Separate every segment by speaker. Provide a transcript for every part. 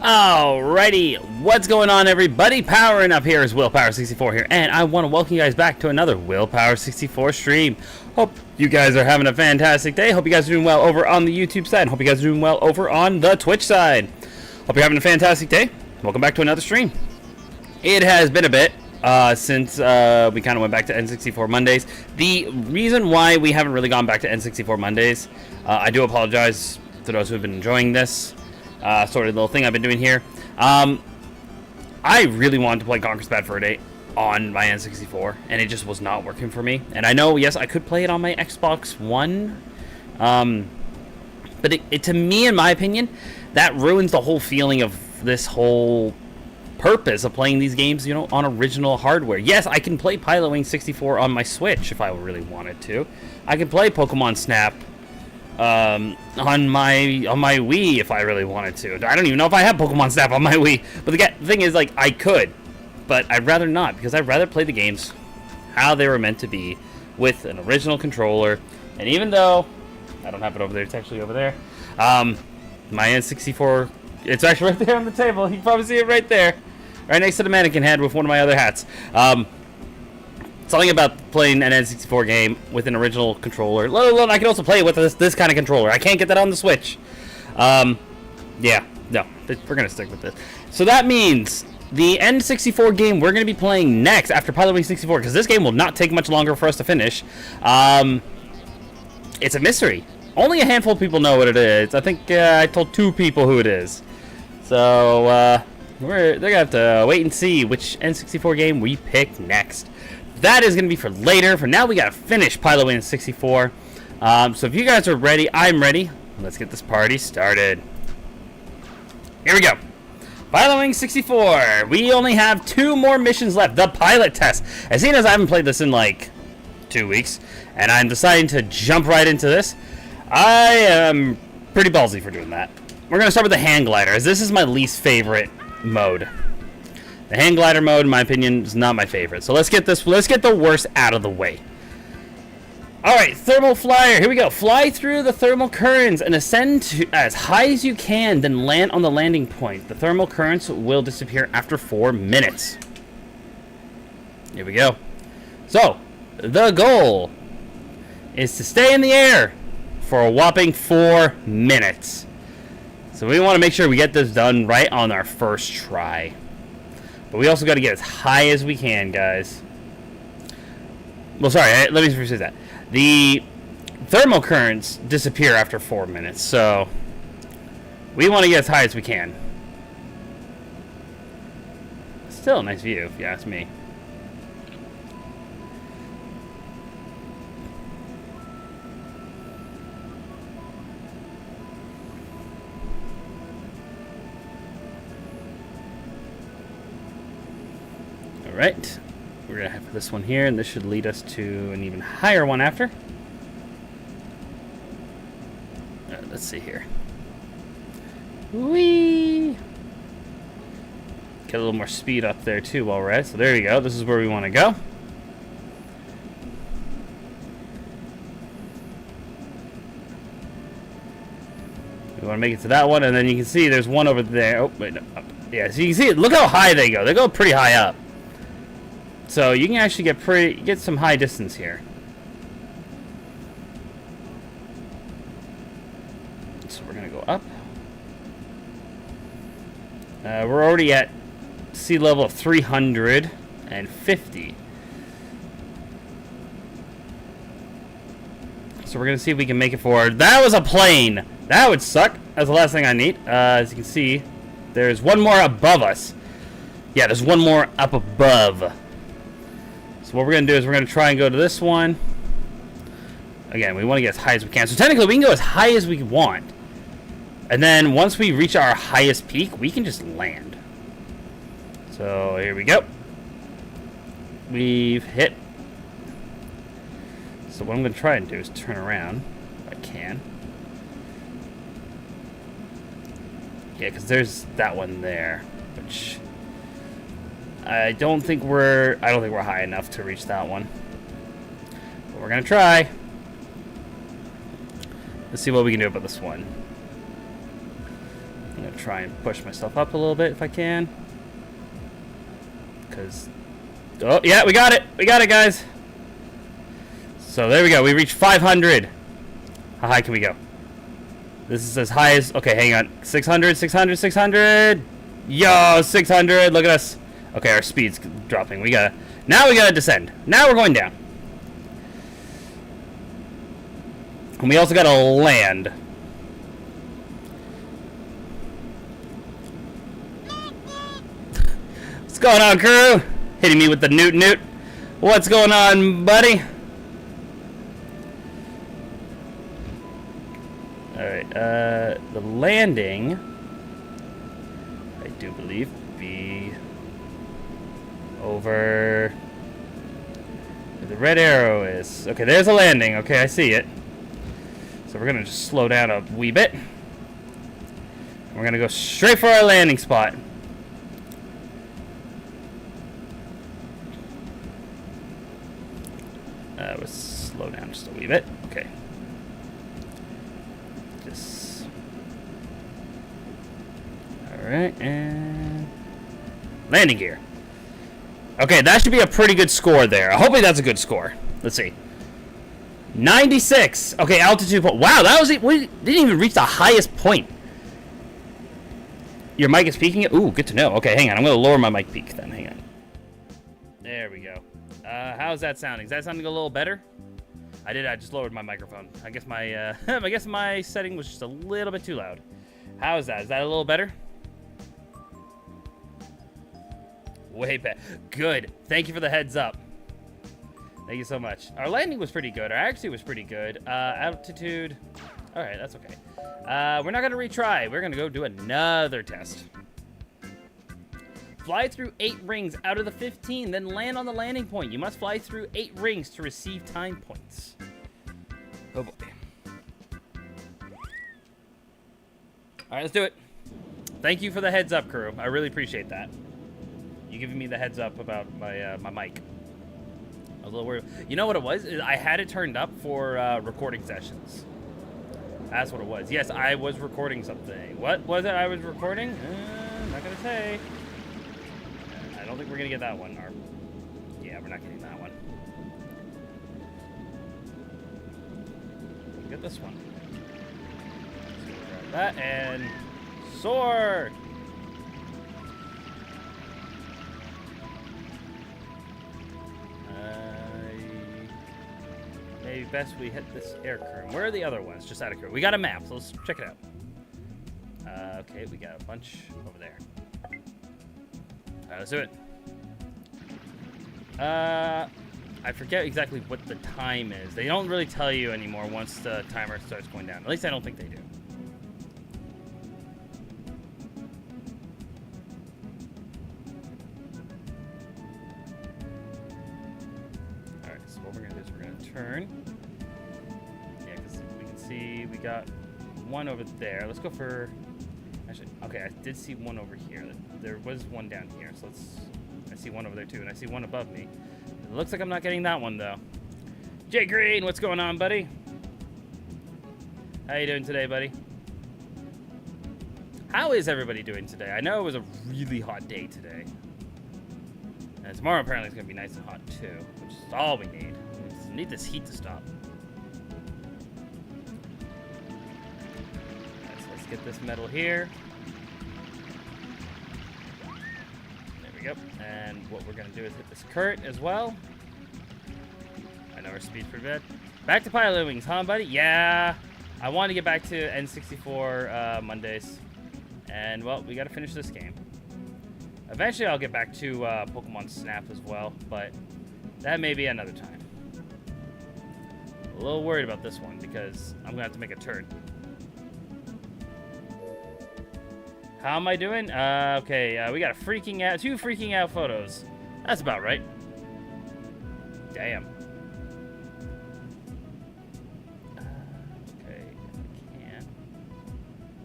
Speaker 1: Alrighty, what's going on, everybody? Powering up here is Willpower64 here, and I want to welcome you guys back to another Willpower64 stream. Hope you guys are having a fantastic day. Hope you guys are doing well over on the YouTube side. Hope you guys are doing well over on the Twitch side. Hope you're having a fantastic day. Welcome back to another stream. It has been a bit since we kind of went back to N64 Mondays. The reason why we haven't really gone back to N64 Mondays, I do apologize to those who have been enjoying this sort of little thing I've been doing here. I really wanted to play Conker's Bad Fur Day on my N64, and it just was not working for me. And I know, yes, I could play it on my Xbox One, but it to me, in my opinion, that ruins the whole feeling of this whole purpose of playing these games, you know, on original hardware. Yes, I can play Pilotwings64 on my Switch if I really wanted to. I can play Pokemon Snap on my Wii if I really wanted to. I don't even know if I have Pokemon Snap on my Wii, but the thing is, like, I could, but I'd rather not, because I'd rather play the games how they were meant to be with an original controller. And even though I don't have it over there, it's actually over there, my N64, it's actually right there on the table. You can probably see it right there, right next to the mannequin head with one of my other hats. Something about playing an N64 game with an original controller. Let alone I can also play it with this kind of controller. I can't get that on the Switch. Yeah, no, we're gonna stick with this. So that means the N64 game we're gonna be playing next after Pilotwings64, because this game will not take much longer for us to finish. It's a mystery. Only a handful of people know what it is. I think I told 2 people who it is. So they're gonna have to wait and see which N64 game we pick next. That is going to be for later. For now, we got to finish Pilotwings64. So if you guys are ready, I'm ready. Let's get this party started. Here we go. Pilotwings64. We only have 2 more missions left. The pilot test. As soon as I haven't played this in like 2 weeks, and I'm deciding to jump right into this, I am pretty ballsy for doing that. We're going to start with the hand glider, as this is my least favorite mode. The hand glider mode, in my opinion, is not my favorite. So let's get the worst out of the way. Alright, thermal flyer. Here we go. Fly through the thermal currents and ascend to as high as you can, then land on the landing point. The thermal currents will disappear after 4 minutes. Here we go. So, the goal is to stay in the air for a whopping 4 minutes. So we want to make sure we get this done right on our first try. But we also got to get as high as we can, guys. Well, sorry, let me rephrase that. The thermal currents disappear after 4 minutes, so we want to get as high as we can. Still a nice view, if you ask me. Alright, we're going to have this one here, and this should lead us to an even higher one after. Let's see here. Whee! Get a little more speed up there too while we're at it. So there you go, this is where we want to go. We want to make it to that one, and then you can see there's one over there. Oh, wait, no. Yeah, so you can see it. Look how high they go. They go pretty high up. So you can actually get some high distance here. So we're gonna go up. We're already at sea level of 350. So we're gonna see if we can make it forward. That was a plane. That would suck. That's the last thing I need. As you can see, there's one more above us. Yeah, there's one more up above. So what we're going to do is we're going to try and go to this one. Again, we want to get as high as we can. So technically, we can go as high as we want. And then once we reach our highest peak, we can just land. So here we go. We've hit. So what I'm going to try and do is turn around, if I can. Yeah, because there's that one there, which I don't think we're high enough to reach that one. But we're gonna try. Let's see what we can do about this one. I'm gonna try and push myself up a little bit if I can. Because, oh yeah, we got it. We got it, guys. So there we go. We reached 500. How high can we go? This is as high as, okay, hang on. 600, 600, 600. Yo, 600. Look at us. Okay, our speed's dropping. Now we gotta descend. Now we're going down. And we also gotta land. What's going on, Kuuru? Hitting me with the newt. What's going on, buddy? Alright, the landing, I do believe, be over where the red arrow is. Okay, there's a landing. Okay, I see it. So we're gonna just slow down a wee bit. We're gonna go straight for our landing spot. Let's slow down just a wee bit. Okay. Just. Alright, and landing gear. Okay, that should be a pretty good score there. Hopefully that's a good score. Let's see. 96. Okay, altitude point. Wow, that was it. We didn't even reach the highest point. Your mic is peaking it? Ooh, good to know. Okay, hang on. I'm going to lower my mic peak then. Hang on. There we go. How's that sounding? Is that sounding a little better? I just lowered my microphone. I guess my I guess my setting was just a little bit too loud. How is that? Is that a little better? Way better. Good. Thank you for the heads up. Thank you so much. Our landing was pretty good. Our accuracy was pretty good. Altitude. All right, that's okay. We're not going to retry. We're going to go do another test. Fly through 8 rings out of the 15, then land on the landing point. You must fly through 8 rings to receive time points. Oh boy. All right, let's do it. Thank you for the heads up, Kuuru. I really appreciate that. You giving me the heads up about my my mic. I was a little worried. You know what it was? I had it turned up for recording sessions. That's what it was. Yes, I was recording something. What was it I was recording? I'm not going to say. I don't think we're going to get that one. Yeah, we're not getting that one. We'll get this one. So we'll grab that and soar! Maybe best we hit this air current. Where are the other ones? Just out of curiosity. We got a map, so let's check it out. Okay, we got a bunch over there. Alright, let's do it. I forget exactly what the time is. They don't really tell you anymore once the timer starts going down. At least I don't think they do. Alright, so what we're going to do is we're going to turn. Yeah, because we can see we got one over there. Let's go for... Actually, okay, I did see one over here. There was one down here, so I see one over there too, and I see one above me. It looks like I'm not getting that one though. Jay Green, what's going on, buddy? How you doing today, buddy? How is everybody doing today? I know it was a really hot day today. And tomorrow apparently it's gonna be nice and hot too, which is all we need. We just need this heat to stop. Right, so let's get this metal here. Yep, and what we're going to do is hit this current as well. I know our speed's pretty bad. Back to Pilotwings, huh, buddy? Yeah, I want to get back to N64 Mondays. And, well, we got to finish this game. Eventually, I'll get back to Pokemon Snap as well, but that may be another time. A little worried about this one because I'm going to have to make a turn. How am I doing? Okay, we got two freaking out photos. That's about right. Damn. Okay, I can't.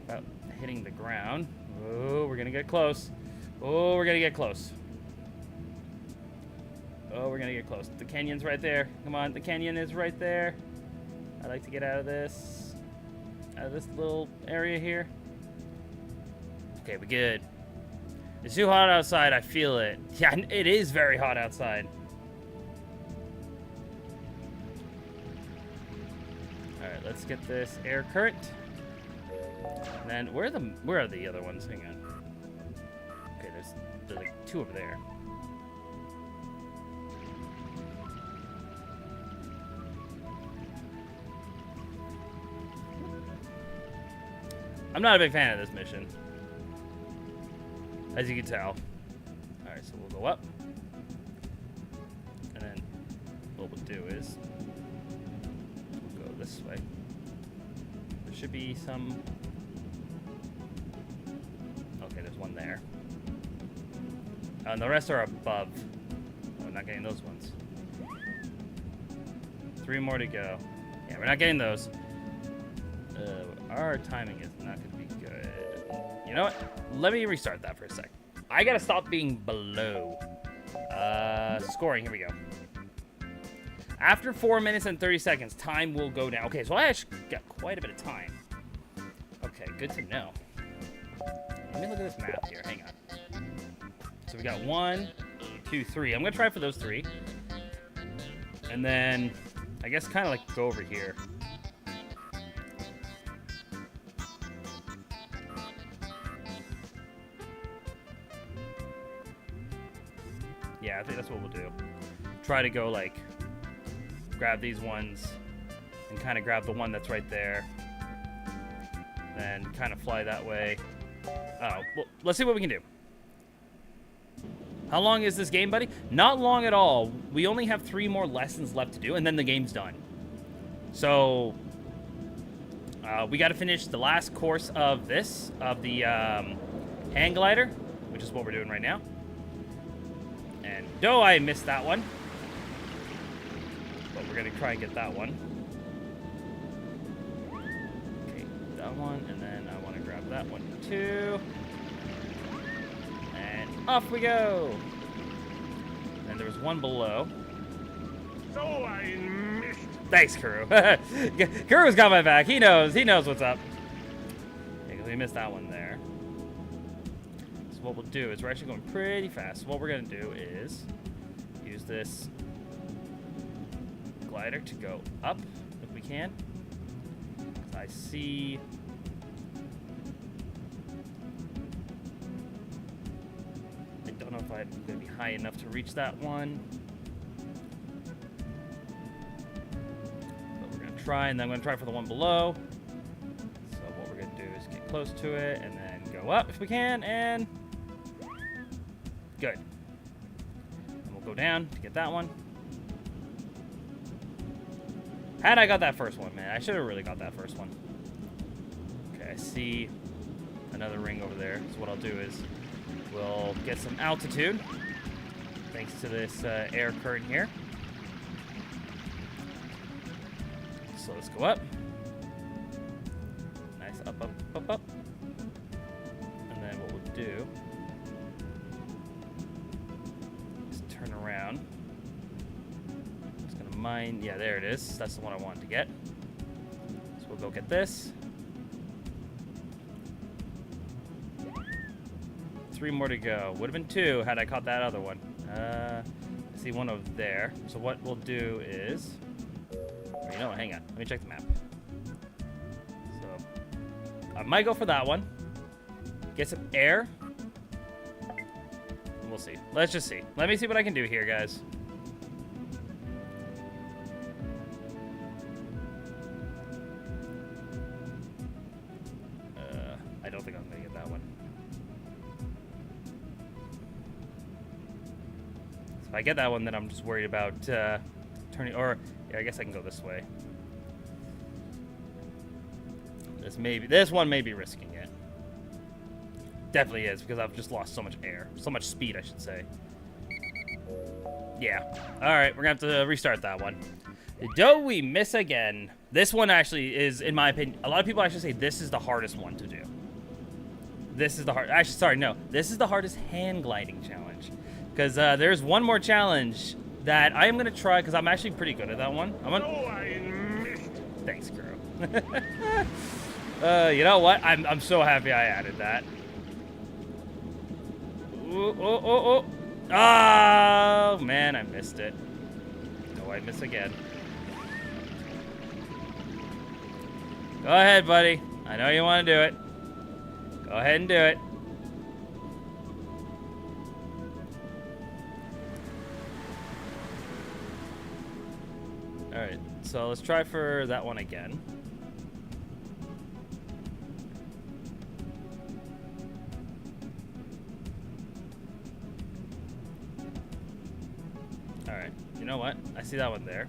Speaker 1: About hitting the ground. Oh, we're gonna get close. Oh, we're gonna get close. Oh, we're gonna get close. The canyon's right there. Come on, the canyon is right there. I'd like to get out of this little area here. Okay, we good. It's too hot outside. I feel it. Yeah, it is very hot outside. All right, let's get this air current. And then where are the other ones? Hang on. Okay, there's like 2 over there. I'm not a big fan of this mission, as you can tell. All right, so we'll go up, and then what we'll do is we'll go this way. There should be some. Okay, there's one there. And the rest are above. Oh, we're not getting those ones. 3 more to go. Yeah, we're not getting those. Our timing is not going to be good. You know what? Let me restart that for a sec. I got to stop being below. Scoring. Here we go. After 4 minutes and 30 seconds, time will go down. Okay, so I actually got quite a bit of time. Okay, good to know. Let me look at this map here. Hang on. So we got 1, 2, 3. I'm going to try for those 3. And then, I guess kind of like go over here. Yeah, I think that's what we'll do. Try to go, like, grab these ones and kind of grab the one that's right there. Then kind of fly that way. Oh, well, let's see what we can do. How long is this game, buddy? Not long at all. We only have 3 more lessons left to do, and then the game's done. So, we got to finish the last course of this, of the hang glider, which is what we're doing right now. And though I missed that one, but we're going to try and get that one. Okay, that one, and then I want to grab that one too. And off we go. And there was one below.
Speaker 2: So I missed.
Speaker 1: Thanks, Kuuru. Kuru's got my back. He knows what's up. Okay, we missed that one there. So what we'll do is we're actually going pretty fast. So what we're going to do is use this glider to go up if we can. I see. I don't know if I'm going to be high enough to reach that one. But we're going to try, and then I'm going to try for the one below. So what we're going to do is get close to it and then go up if we can, and good. And we'll go down to get that one. Had I got that first one, man, I should have really got that first one. Okay, I see another ring over there. So what I'll do is we'll get some altitude thanks to this air current here. So let's go up. Nice, up, up, up, up. And then what we'll do is turn around. Just gonna mine, yeah, there it is. That's the one I wanted to get. So we'll go get this. 3 more to go. Would have been 2 had I caught that other one. I see one over there. So what we'll do is, you know what? Hang on. Let me check the map. So I might go for that one. Get some air. And we'll see. Let's just see. Let me see what I can do here, guys. I don't think I'm gonna get that one. If I get that one, then I'm just worried about turning, or yeah, I guess I can go this way. This one may be risking it. Definitely is, because I've just lost so much air, so much speed, I should say. Yeah. All right, we're gonna have to restart that one. Do we miss again? This one actually is, in my opinion, a lot of people actually say this is the hardest one to do. This is the hard. Actually, sorry, no. This is the hardest hand gliding challenge. Because there's one more challenge that I am going to try, because I'm actually pretty good at that one. Thanks, Kuuru. You know what? I'm so happy I added that. Ooh, oh, oh, oh. Oh, man, I missed it. Oh, I miss again. Go ahead, buddy. I know you want to do it. Go ahead and do it. Alright, so let's try for that one again. Alright, you know what? I see that one there.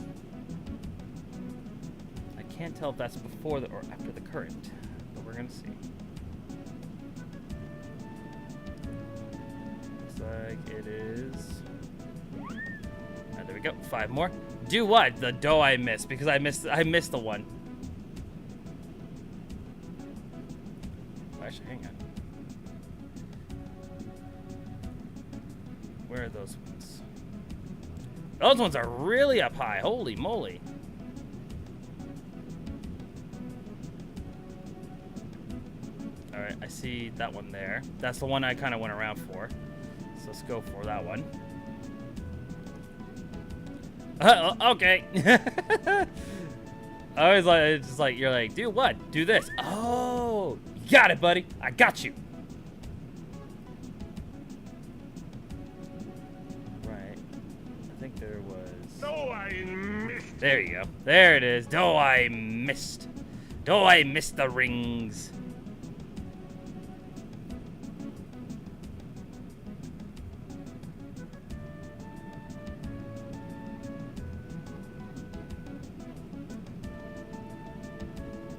Speaker 1: I can't tell if that's before or after the current, but we're gonna see. Looks like it is. There we go. 5 more. Do what? The dough I missed because I missed the one. Actually, hang on. Where are those ones? Those ones are really up high. Holy moly. All right, I see that one there. That's the one I kind of went around for. So let's go for that one. Okay. I was like, it's just like, you're like, do what? Do this. Oh, you got it, buddy. I got you. Right. I think there was.
Speaker 2: So I missed.
Speaker 1: There you go. There it is. Do I missed. Do I missed the rings.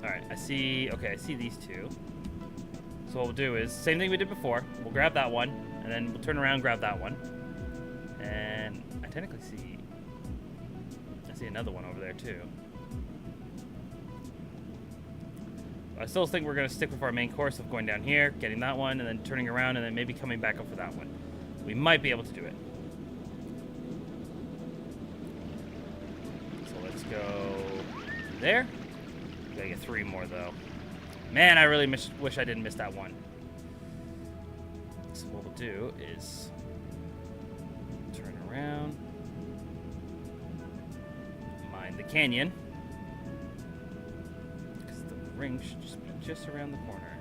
Speaker 1: Alright, I see these two. So what we'll do is, same thing we did before. We'll grab that one, and then we'll turn around and grab that one. And I technically see another one over there too. I still think we're gonna stick with our main course of going down here, getting that one, and then turning around, and then maybe coming back up for that one. We might be able to do it. So let's go there. Gotta get 3 more though. Man, I really wish I didn't miss that one. So what we'll do is turn around, mind the canyon, because the ring should just be just around the corner.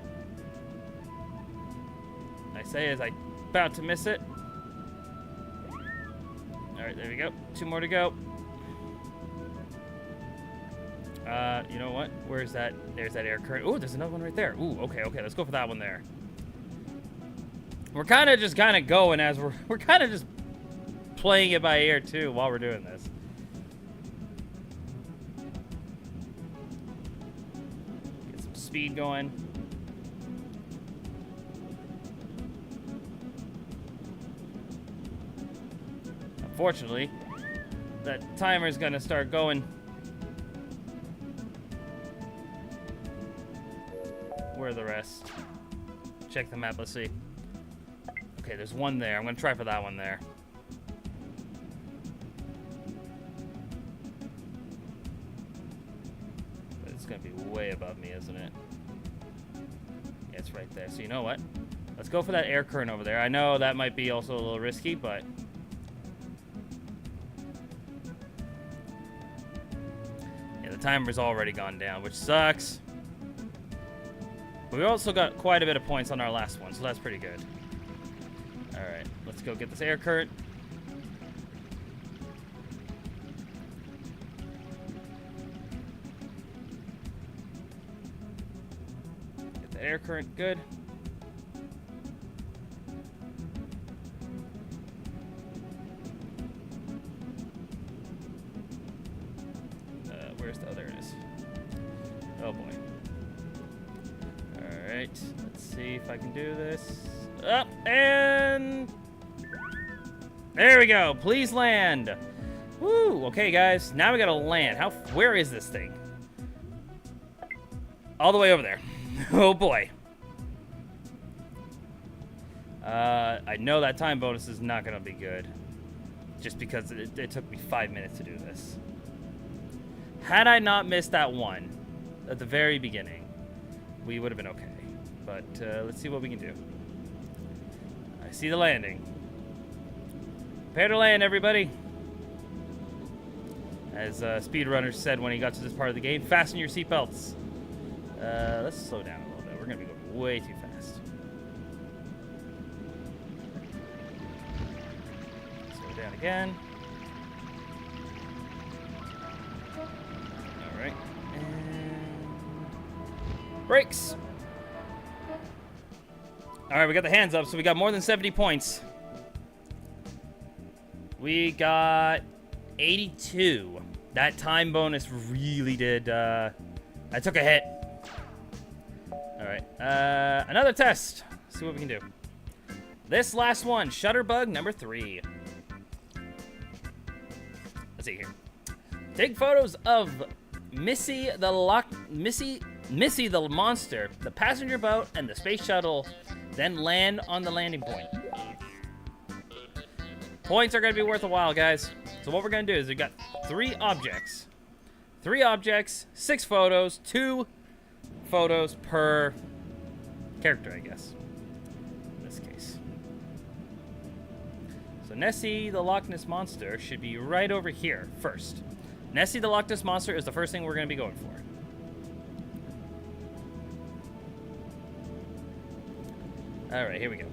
Speaker 1: I say as I about to miss it. All right, there we go. 2 more to go. You know what? Where's that? There's that air current. Oh, there's another one right there. Ooh, okay, let's go for that one there. We're kind of going as we're kind of just playing it by ear too while we're doing this. Get some speed going. Unfortunately, that timer's gonna start going. Where are the rest? Check the map, let's see. Okay, there's one there. I'm gonna try for that one there. But it's gonna be way above me, isn't it? Yeah, it's right there. So you know what? Let's go for that air current over there. I know that might be also a little risky, but yeah, the timer's already gone down, which sucks. But we also got quite a bit of points on our last one, so that's pretty good. Alright, let's go get this air current. Get the air current, good. Where's the other? There it is. Oh boy. Alright, let's see if I can do this. Up, and there we go. Please land. Woo, okay guys, now we gotta land. Where is this thing? All the way over there. Oh boy. I know that time bonus is not gonna be good. Just because it took me 5 minutes to do this. Had I not missed that one at the very beginning, we would have been okay. But let's see what we can do. I see the landing. Prepare to land, everybody. As Speedrunner said when he got to this part of the game, fasten your seatbelts. Let's slow down a little bit. We're going to be going way too fast. Slow down again. All right. And brakes. All right, we got the hands up, so we got more than 70 points. We got 82. That time bonus really did, I took a hit. All right, another test. Let's see what we can do. This last one, Shutterbug number 3. Let's see here. Take photos of Missy the monster, the passenger boat, and the space shuttle, then land on the landing point. Points are gonna be worth a while, guys. So what we're gonna do is we've got 3 objects. 3 objects, 6 photos, 2 photos per character, I guess. In this case. So Nessie the Loch Ness Monster should be right over here first. Nessie the Loch Ness Monster is the first thing we're gonna be going for. Alright, here we go.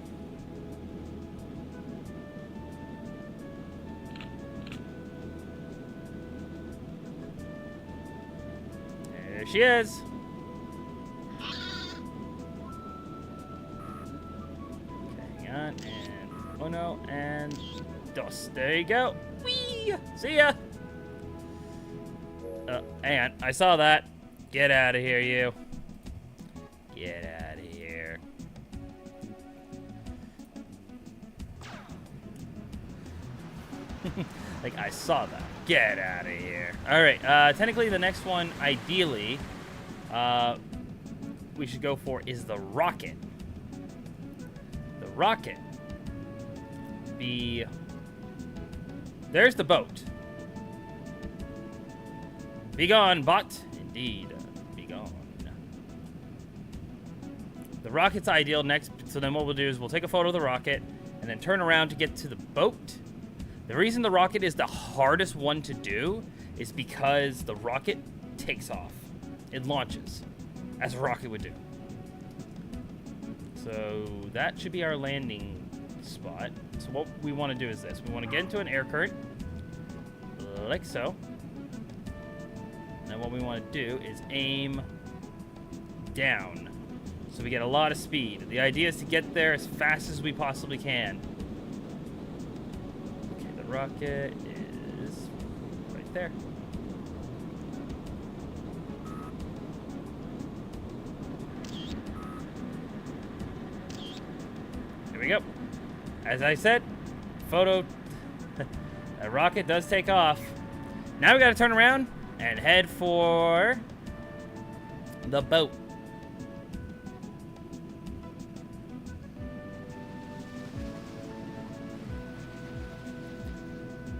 Speaker 1: There she is. Okay, hang on, and oh no, and dos. There you go. Whee! See ya. Hang on, I saw that. Get out of here, you. Get out of here. Like, I saw that. Get out of here. All right, technically the next one, ideally, we should go for is the rocket. The rocket. There's the boat. Be gone, bot. Indeed, be gone. The rocket's ideal next, so then what we'll do is we'll take a photo of the rocket and then turn around to get to the boat. The reason the rocket is the hardest one to do is because the rocket takes off. It launches, as a rocket would do. So that should be our landing spot. So what we want to do is this. We want to get into an air current, like so. And then what we want to do is aim down, so we get a lot of speed. The idea is to get there as fast as we possibly can. Rocket is right there. Here we go. As I said, photo. A rocket does take off. Now we got to turn around and head for the boat.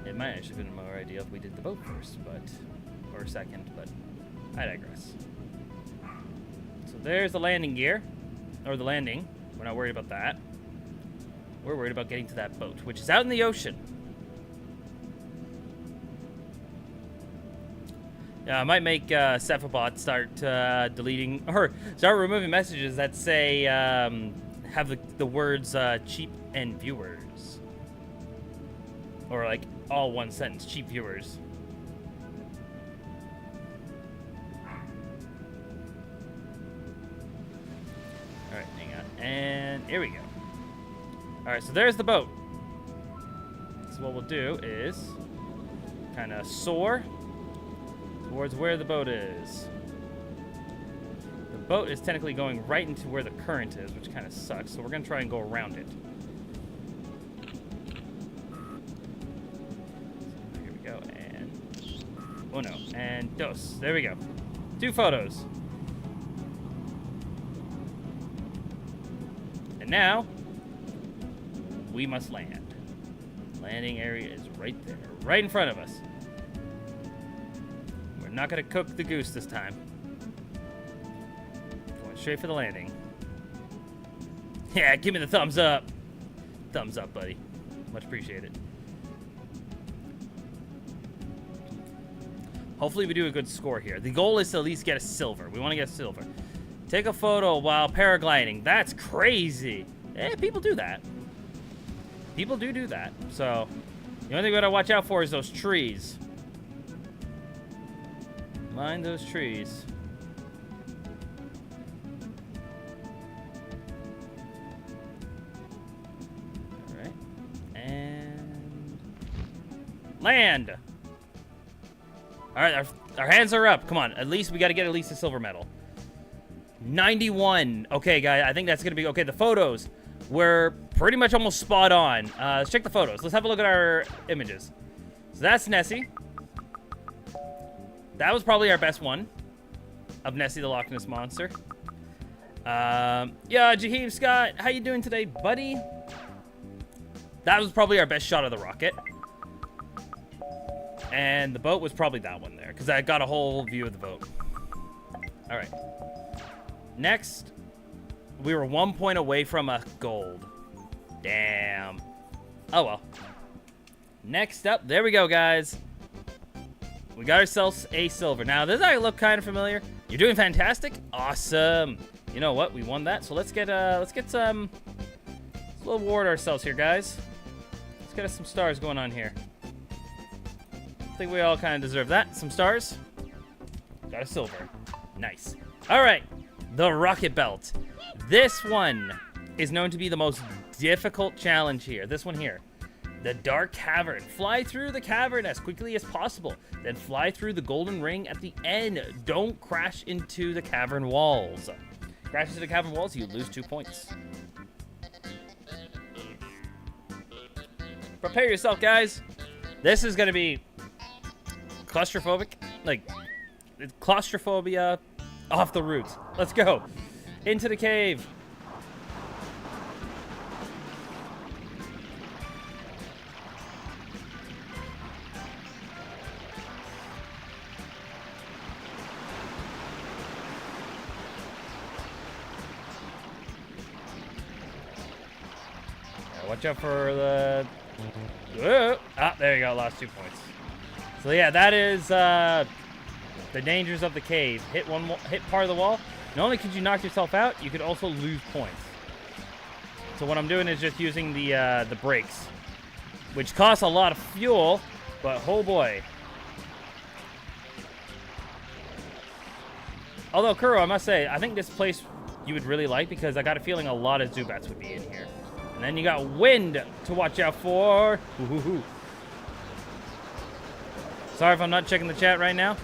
Speaker 1: It might actually have been more ideal if we did the boat first, or second, but I digress. So there's the landing gear, or the landing. We're not worried about that. We're worried about getting to that boat, which is out in the ocean. Yeah, I might make Cephalbot start deleting, or start removing messages that say, have the words cheap and viewers. Or like, all one sentence, cheap viewers. Alright, hang on. And here we go. Alright, so there's the boat. So what we'll do is kind of soar towards where the boat is. The boat is technically going right into where the current is, which kind of sucks. So we're going to try and go around it. Oh no, and dos. There we go. 2 photos. And now, we must land. Landing area is right there, right in front of us. We're not gonna cook the goose this time. Going straight for the landing. Yeah, give me the thumbs up. thumbs up, buddy. Much appreciated. Hopefully we do a good score here. The goal is to at least get a silver. We want to get a silver. Take a photo while paragliding. That's crazy. People do that. People do that. So, the only thing we gotta watch out for is those trees. Mind those trees. Alright. And... land! Alright, our hands are up. Come on, at least we gotta get at least a silver medal. 91. Okay, guys, I think that's gonna be... okay, the photos were pretty much almost spot on. Let's check the photos. Let's have a look at our images. So that's Nessie. That was probably our best one of Nessie the Loch Ness Monster. Yeah, Jaheem Scott, how you doing today, buddy? That was probably our best shot of the rocket. And the boat was probably that one there, because I got a whole view of the boat. All right. Next, we were 1 point away from a gold. Damn. Oh, well. Next up, there we go, guys. We got ourselves a silver. Now, does that look kind of familiar? You're doing fantastic. Awesome. You know what? We won that. So let's get some. Let's reward ourselves here, guys. Let's get us some stars going on here. I think we all kind of deserve that. Some stars. Got a silver. Nice. All right. The rocket belt. This one is known to be the most difficult challenge here. This one here. The dark cavern. Fly through the cavern as quickly as possible. Then fly through the golden ring at the end. Don't crash into the cavern walls. Crash into the cavern walls, you lose 2 points. Prepare yourself, guys. This is going to be claustrophobic. Like, claustrophobia off the roots. Let's go. Into the cave. Watch out for the... there you go. Lost 2 points. So yeah, that is the dangers of the cave. Hit part of the wall. Not only could you knock yourself out, you could also lose points. So what I'm doing is just using the brakes, which costs a lot of fuel, but oh boy. Although, Kuuru, I must say, I think this place you would really like because I got a feeling a lot of Zubats would be in here. And then you got wind to watch out for. Ooh. Sorry if I'm not checking the chat right now.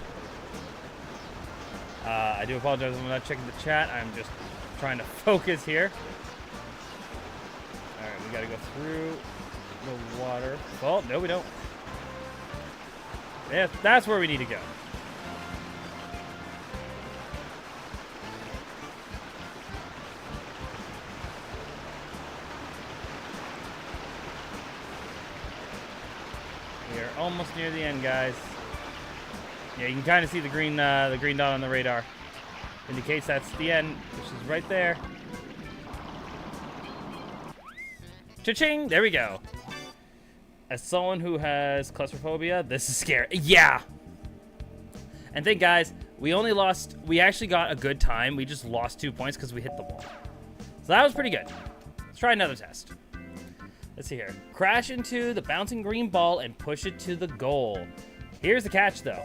Speaker 1: I do apologize if I'm not checking the chat. I'm just trying to focus here. All right, we got to go through the water. Oh, no, we don't. Yeah, that's where we need to go. Almost near the end, guys. Yeah, you can kind of see the green dot on the radar. Indicates that's the end, which is right there. Cha-ching! There we go. As someone who has claustrophobia, this is scary. Yeah! And think, guys, we actually got a good time. We just lost 2 points because we hit the wall. So that was pretty good. Let's try another test. Let's see here. Crash into the bouncing green ball and push it to the goal. Here's the catch, though.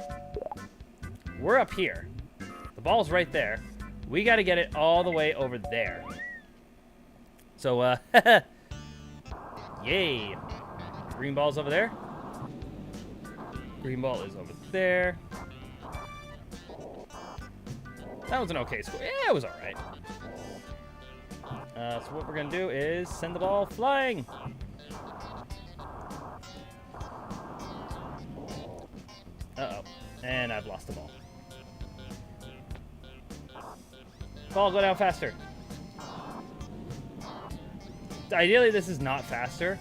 Speaker 1: We're up here. The ball's right there. We got to get it all the way over there. So, yay. Green ball's over there. Green ball is over there. That was an okay score. Yeah, it was all right. So what we're going to do is send the ball flying. Uh-oh. And I've lost the ball. Ball, go down faster. Ideally, this is not faster.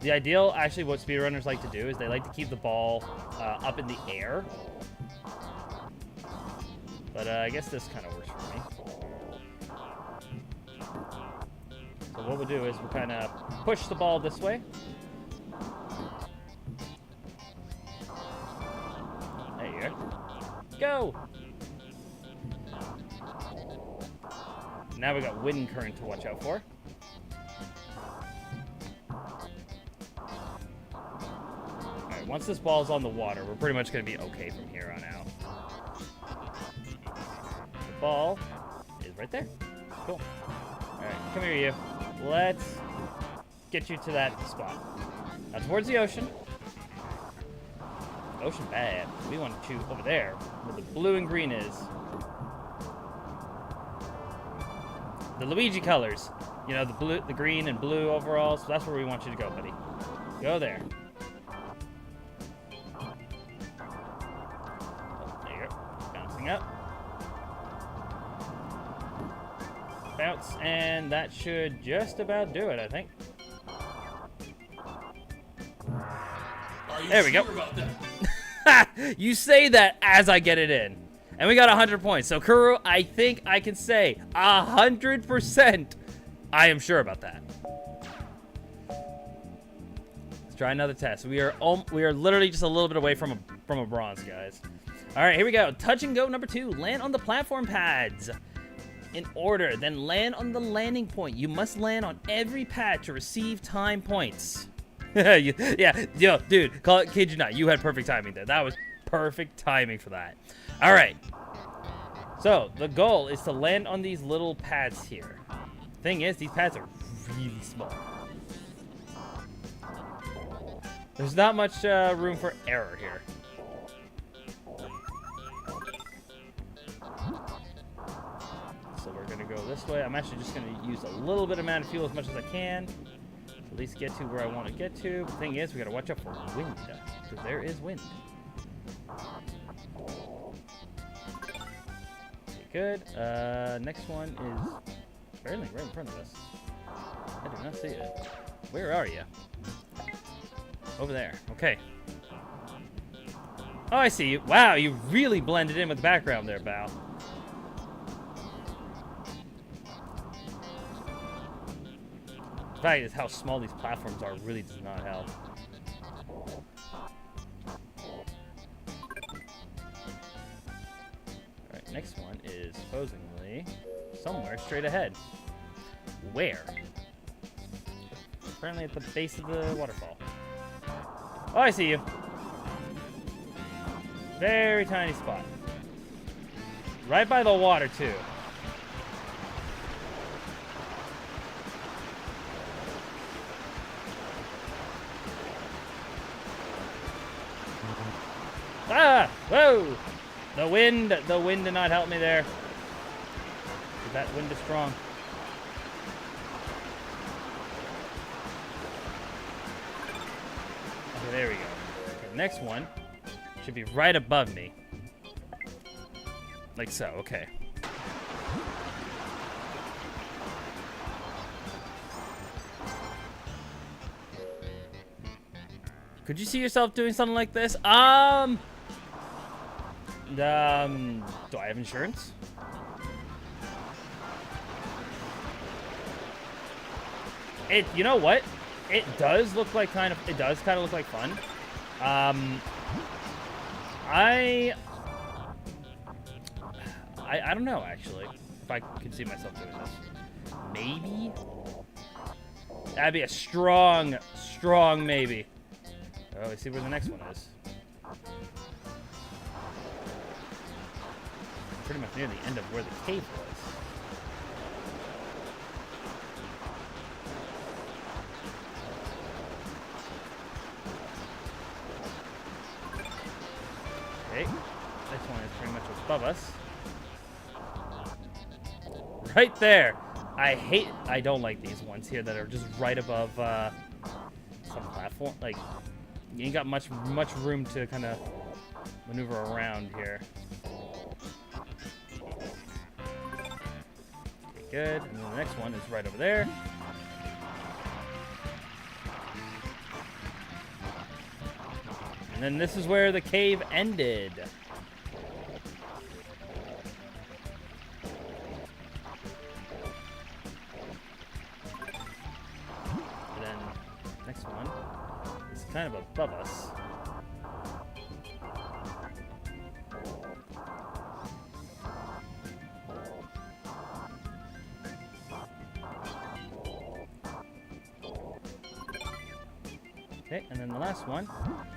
Speaker 1: The ideal, actually, what speedrunners like to do is they like to keep the ball up in the air. But I guess this kind of works for me. So what we'll do is we'll kind of push the ball this way. There you go. Go! Now we got wind current to watch out for. Alright, once this ball's on the water, we're pretty much going to be okay from here on out. The ball is right there. Cool. Alright, come here, you. Let's get you to that spot. Now towards the ocean. Ocean bad. We want to over there, where the blue and green is. The Luigi colors. You know, the blue, the green and blue overall. So that's where we want you to go, buddy. Go there. Oh, there you go. Bouncing up. Bounce, and that should just about do it, I think. There we go.
Speaker 3: About that?
Speaker 1: You say that as I get it in. And we got 100 points. So, Kuuru, I think I can say 100% I am sure about that. Let's try another test. We are literally just a little bit away from a bronze, guys. All right, here we go. Touch and go number 2. Land on the platform pads. In order, then land on the landing point. You must land on every pad to receive time points. Yeah, yo, dude, kid you not, you had perfect timing there. That was perfect timing for that. All right. So, the goal is to land on these little pads here. Thing is, these pads are really small. There's not much room for error here. So we're going to go this way. I'm actually just going to use a little bit amount of fuel as much as I can. At least get to where I want to get to. The thing is, we got to watch out for wind, because there is wind. Okay, good. Next one is barely right in front of us. I do not see it. Where are you? Over there. Okay. Oh, I see you. Wow, you really blended in with the background there, Bao. The fact is how small these platforms are really does not help. Alright, next one is supposedly somewhere straight ahead. Where? Apparently at the base of the waterfall. Oh, I see you. Very tiny spot. Right by the water, too. Ah! Whoa! The wind did not help me there. That wind is strong. Okay, there we go. Okay, the next one should be right above me. Like so, okay. Could you see yourself doing something like this? Do I have insurance? You know what? It does look like kind of look like fun. I don't know, actually, if I could see myself doing this. Maybe? That'd be a strong maybe. Oh, let's see where the next one is. Pretty much near the end of where the cave was. Okay, next one is pretty much above us. Right there. I don't like these ones here that are just right above some platform. Like, you ain't got much room to kind of maneuver around here. Okay, good. And then the next one is right over there. And then this is where the cave ended. Next one is kind of above us. Okay, and then the last one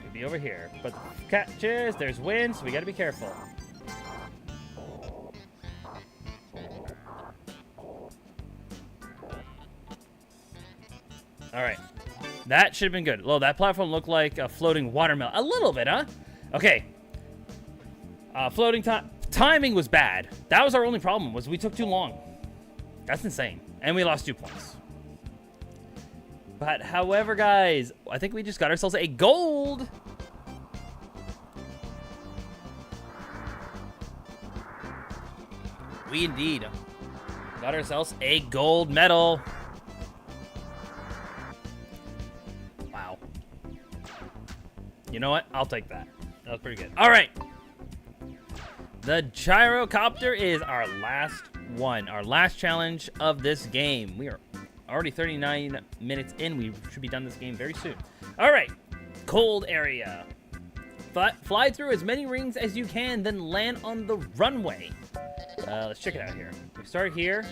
Speaker 1: could be over here. But catches, there's wind, so we gotta be careful. Alright. That should have been good. Well, that platform looked like a floating watermelon. A little bit, huh? Okay. Floating timing was bad. That was our only problem, was we took too long. That's insane. And we lost 2 points. But, however, guys, I think we just got ourselves a gold. We indeed got ourselves a gold medal. Wow. You know what? I'll take that. That was pretty good. All right. The gyrocopter is our last one, our last challenge of this game. We are already 39 minutes in. We should be done this game very soon. All right, cold area. Fly through as many rings as you can, then land on the runway. Let's check it out here. We start here.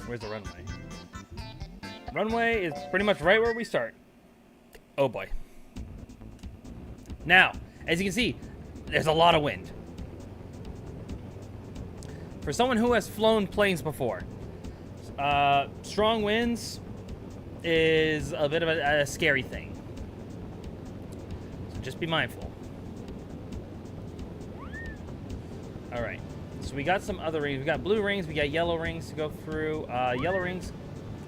Speaker 1: Where's the runway? Runway is pretty much right where we start. Oh boy. Now, as you can see, there's a lot of wind. For someone who has flown planes before, strong winds is a bit of a scary thing. So just be mindful. All right. So we got some other rings. We got blue rings. We got yellow rings to go through. Yellow rings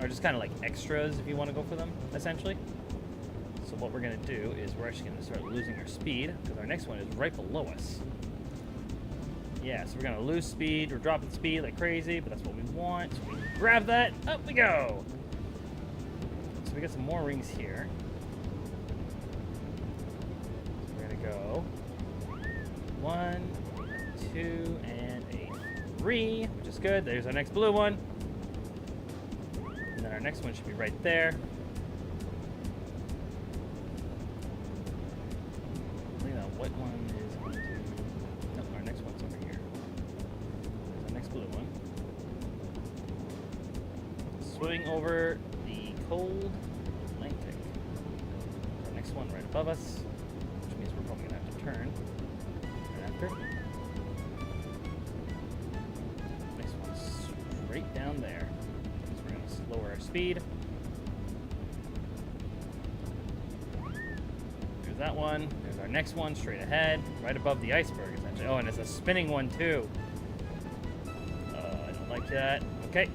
Speaker 1: are just kind of like extras if you want to go for them, essentially. So what we're going to do is we're actually going to start losing our speed because our next one is right below us. Yeah, so we're going to lose speed. We're dropping speed like crazy, but that's what we want. So we grab that. Up we go. So we got some more rings here. So we're going to go 1, 2, and a 3, which is good. There's our next blue one. And then our next one should be right there. I think that white one is going to... No, our next one's over here. There's our next blue one. Swimming over the cold Atlantic. Our next one right above us, which means we're probably going to have to turn right after. Next one's straight down there. So we're going to lower our speed. There's that one. There's our next one straight ahead, right above the iceberg, essentially. Oh, and it's a spinning one, too. I don't like that. Okay.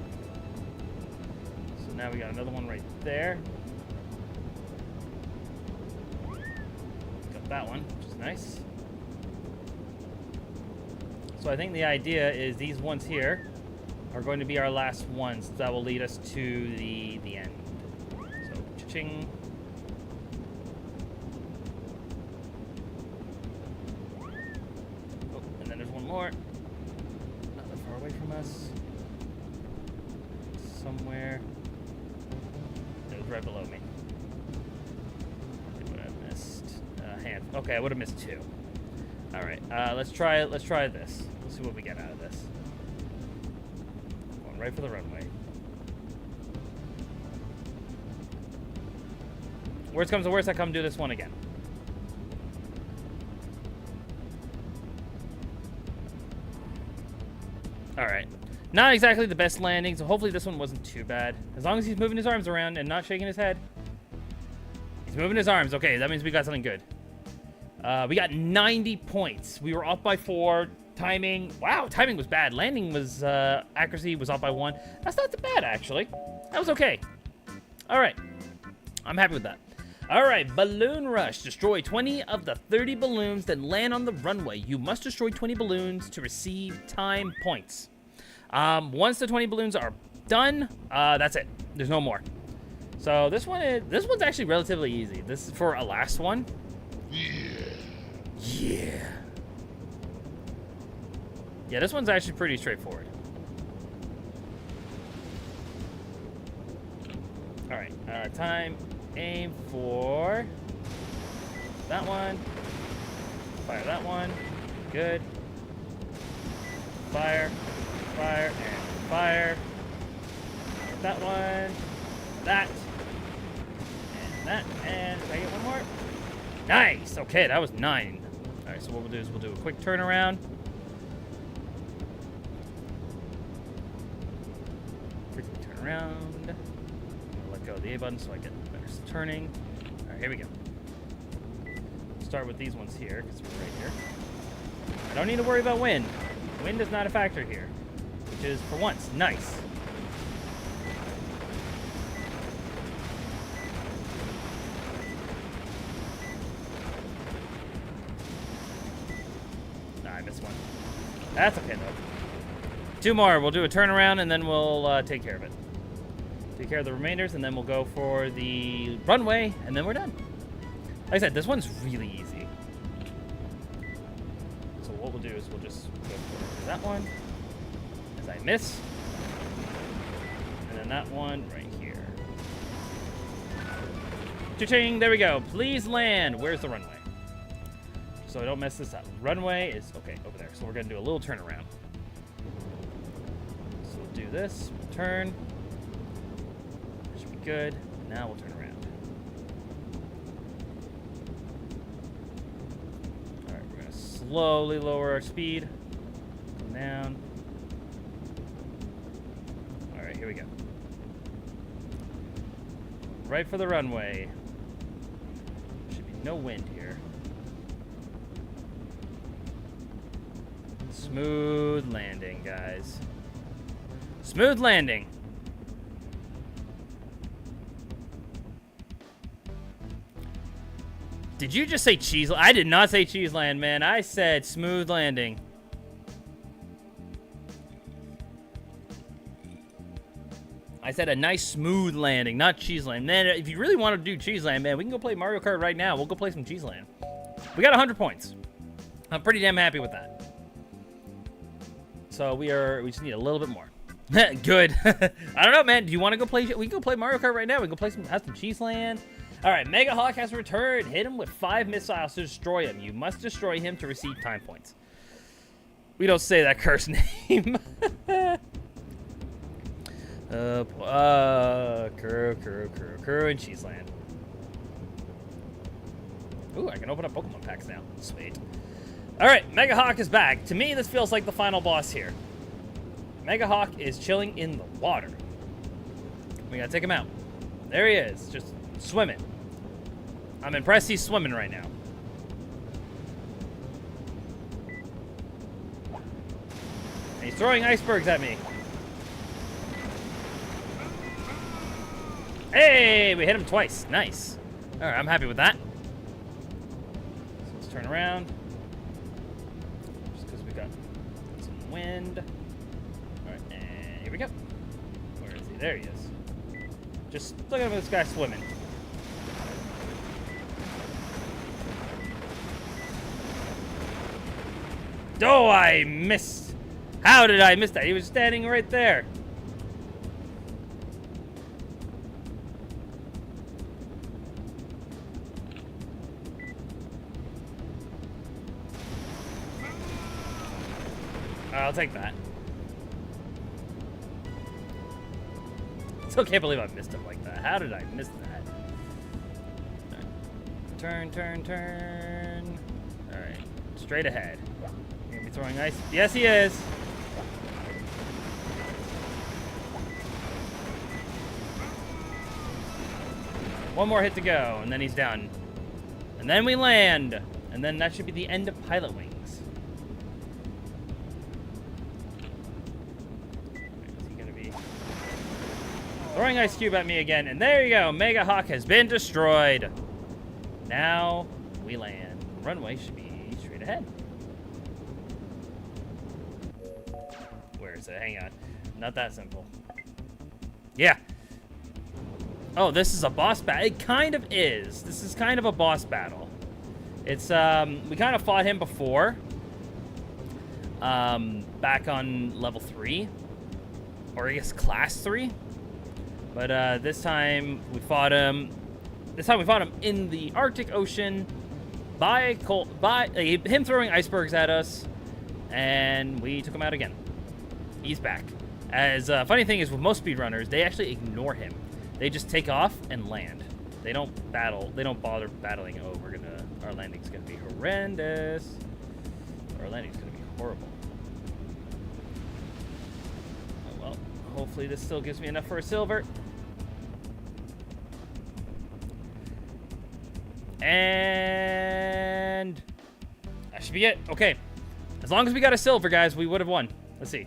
Speaker 1: So now we got another one right there. Got that one, which is nice. So I think the idea is these ones here are going to be our last ones that will lead us to the end. So, cha-ching. Oh, and then there's one more. Not that far away from us. Somewhere. It was right below me. What would I have missed? Hand. Okay, I would have missed 2. All right, let's try this. Let's see what we get out of this. Going right for the runway. Worst comes to worst, I come do this one again. All right, not exactly the best landing, so hopefully this one wasn't too bad. As long as he's moving his arms around and not shaking his head. He's moving his arms. Okay, that means we got something good. We got 90 points. We were off by 4. Timing, wow, timing was bad. Landing was, accuracy was off by 1. That's not too bad, actually. That was okay. All right, I'm happy with that. All right, Balloon Rush. Destroy 20 of the 30 balloons, then land on the runway. You must destroy 20 balloons to receive time points. Once the 20 balloons are done, that's it. There's no more. So this one's actually relatively easy. This is for a last one. Yeah. Yeah, this one's actually pretty straightforward. Alright, time. Aim for that one. Fire that one. Good. Fire. Fire. And fire. That one. That. And that. And did I get one more? Nice! Okay, that was 9. Alright, so what we'll do is we'll do a quick turnaround. Quick turn around. Let go of the A button so I get better turning. Alright, here we go. Start with these ones here, because we're right here. I don't need to worry about wind. Wind is not a factor here, which is, for once, nice. I missed one. That's okay, though. 2 more. We'll do a turnaround, and then we'll take care of it. Take care of the remainders, and then we'll go for the runway, and then we're done. Like I said, this one's really easy. So what we'll do is we'll just go for that one, as I miss. And then that one right here. Cha-ching! There we go. Please land. Where's the runway? So I don't mess this up. Runway is, okay, over there. So we're going to do a little turnaround. So we'll do this. We'll turn. That should be good. Now we'll turn around. Alright, we're going to slowly lower our speed. Come down. Alright, here we go. Right for the runway. Should be no wind here. Smooth landing, guys. Smooth landing. Did you just say cheese? I did not say cheese land, man. I said smooth landing. I said a nice smooth landing, not cheese land. Man, if you really want to do cheese land, man, we can go play Mario Kart right now. We'll go play some cheese land. We got 100 points. I'm pretty damn happy with that. So we just need a little bit more. Good. I don't know, man. Do you want to go play? We can go play Mario Kart right now. We can go play have some cheese land. All right, Mega Hawk has returned. Hit him with 5 missiles to destroy him. You must destroy him to receive time points. We don't say that curse name. Kuuru and cheese land. Ooh, I can open up Pokemon packs now. Sweet. Alright, Mega Hawk is back. To me, this feels like the final boss here. Mega Hawk is chilling in the water. We gotta take him out. There he is, just swimming. I'm impressed he's swimming right now. And he's throwing icebergs at me. Hey, we hit him twice. Nice. Alright, I'm happy with that. So let's turn around. Just because we got some wind. Alright, and here we go. Where is he? There he is. Just look at this guy swimming. Oh, I missed. How did I miss that? He was standing right there. I'll take that. Still can't believe I missed him like that. How did I miss that? Right. Turn, turn, turn. Alright. Straight ahead. You gonna be throwing ice? Yes, he is. One more hit to go, and then he's done. And then we land. And then that should be the end of Pilotwings. Throwing ice cube at me again, and there you go. Mega Hawk has been destroyed. Now we land. Runway should be straight ahead. Where is it? Hang on. Not that simple. Yeah. Oh, this is a boss battle. It kind of is. This is kind of a boss battle. It's we kind of fought him before. Back on level 3, or I guess class 3. But this time we fought him. This time we fought him in the Arctic Ocean by him throwing icebergs at us, and we took him out again. He's back. As funny thing is, with most speedrunners, they actually ignore him. They just take off and land. They don't battle. They don't bother battling. Oh, our landing's gonna be horrendous. Our landing's gonna be horrible. Oh well. Hopefully this still gives me enough for a silver. And that should be it. Okay. As long as we got a silver, guys, we would have won. Let's see.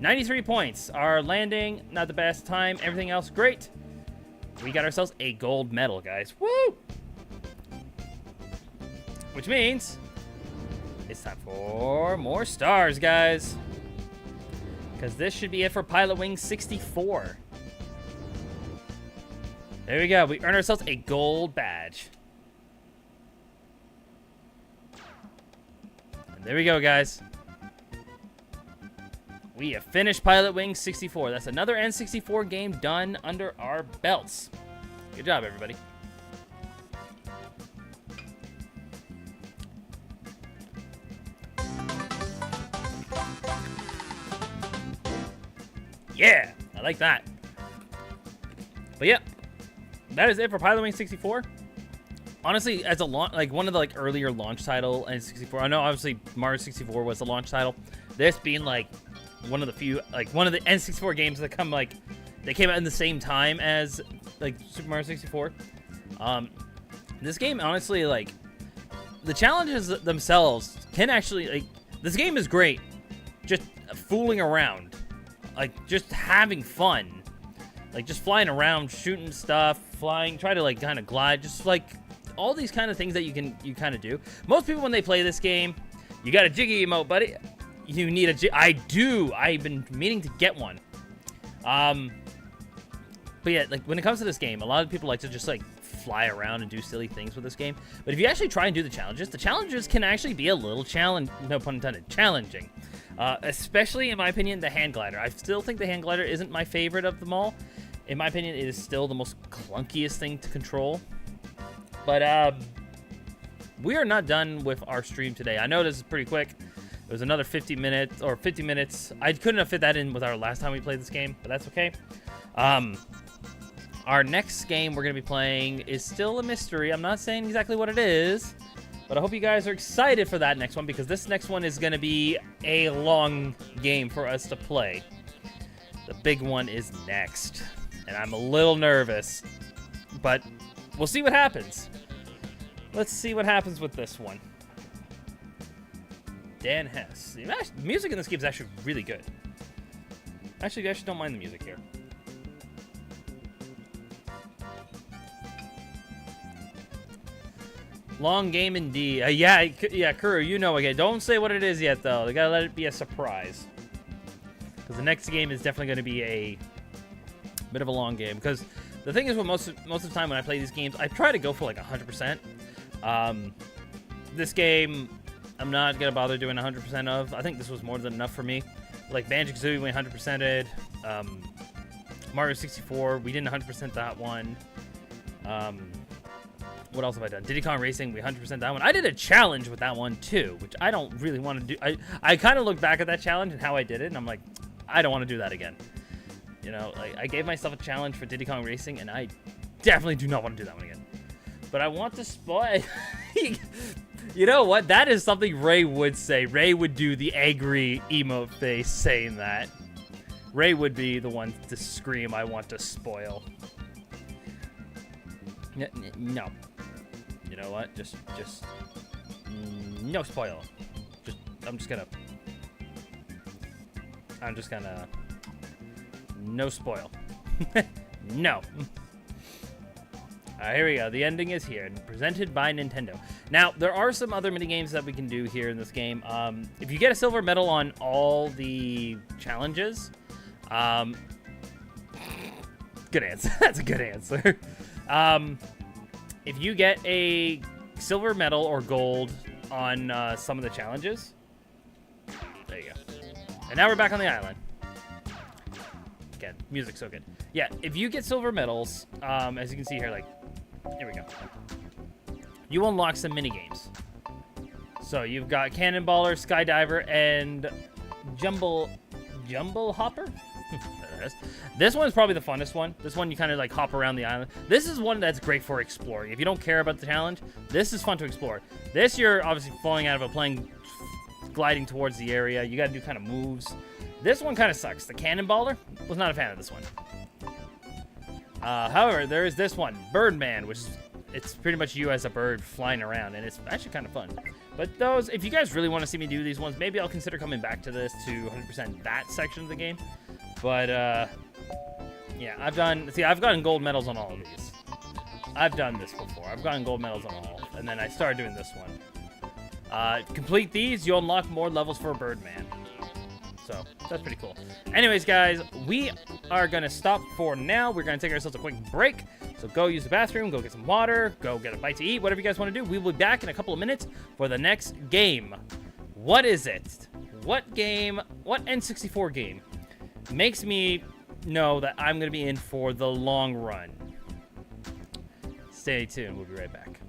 Speaker 1: 93 points. Our landing, not the best time. Everything else, great. We got ourselves a gold medal, guys. Woo! Which means it's time for more stars, guys. Because this should be it for Pilotwings64. There we go. We earned ourselves a gold badge. And there we go, guys. We have finished Pilotwings64. That's another N64 game done under our belts. Good job, everybody. Yeah, I like that. But yeah, that is it for Pilotwings64. Honestly, as a launch, like one of the earlier launch title N64. I know obviously Mario 64 was the launch title. This being like one of the few, one of the N64 games that they came out in the same time as Super Mario 64. This game, honestly, the challenges themselves can actually, this game is great. Just fooling around, just having fun, just flying around, shooting stuff, flying, try to kind of glide, just all these kind of things that you kind of do. Most people when they play this game, you got a jiggy emote, buddy. You need a jig. I do. I've been meaning to get one. But yeah, when it comes to this game, a lot of people like to just fly around and do silly things with this game. But if you actually try and do the challenges can actually be a little no pun intended, challenging. Especially in my opinion, the hand glider. I still think the hand glider isn't my favorite of them all. In my opinion, it is still the most clunkiest thing to control. But we are not done with our stream today. I know this is pretty quick. It was another 50 minutes. I couldn't have fit that in with our last time we played this game, but that's okay. Our next game we're going to be playing is still a mystery. I'm not saying exactly what it is, but I hope you guys are excited for that next one, because this next one is going to be a long game for us to play. The big one is next, and I'm a little nervous, but we'll see what happens. Let's see what happens with this one. Dan Hess. The music in this game is actually really good. Actually, I actually don't mind the music here. Long game indeed. Yeah, Kuuru, you know again. Don't say what it is yet, though. They gotta let it be a surprise. Because the next game is definitely going to be a bit of a long game. Because the thing is, with most of the time when I play these games, I try to go for 100%. This game, I'm not going to bother doing 100% of. I think this was more than enough for me. Banjo-Kazooie, we 100%ed. Mario 64, we didn't 100% that one. What else have I done? Diddy Kong Racing, we 100% that one. I did a challenge with that one, too, which I don't really want to do. I kind of look back at that challenge and how I did it, and I'm like, I don't want to do that again. You know, I gave myself a challenge for Diddy Kong Racing, and I definitely do not want to do that one again. But I want to spoil... You know what? That is something Ray would say. Ray would do the angry emote face saying that. Ray would be the one to scream, I want to spoil. No. You know what? Just no spoil. I'm just gonna no spoil. No. Here we go. The ending is here, presented by Nintendo. Now, there are some other minigames that we can do here in this game. If you get a silver medal on all the challenges, good answer. That's a good answer. If you get a silver medal or gold on some of the challenges, there you go. And now we're back on the island. again, music's so good. Yeah, if you get silver medals, as you can see here, like, here we go. You unlock some mini games. So you've got Cannonballer, Skydiver, and Jumble Hopper. There it is. This one is probably the funnest one. This one you kind of like hop around the island. This is one that's great for exploring. If you don't care about the challenge, this is fun to explore. This you're obviously falling out of a plane, gliding towards the area. You got to do kind of moves. This one kind of sucks. The Cannonballer, was not a fan of this one. However, there is this one, Birdman, which is, it's pretty much you as a bird flying around, and it's actually kind of fun. But those, if you guys really want to see me do these ones, maybe I'll consider coming back to this to 100% that section of the game. But, yeah, I've gotten gold medals on all of these. I've done this before. I've gotten gold medals on all, and then I started doing this one. Complete these, you'll unlock more levels for Birdman. So, that's pretty cool. Anyways, guys, we are going to stop for now. We're going to take ourselves a quick break. So go use the bathroom, go get some water, go get a bite to eat, whatever you guys want to do. We will be back in a couple of minutes for the next game. What is it? What game, what N64 game makes me know that I'm going to be in for the long run? Stay tuned. We'll be right back.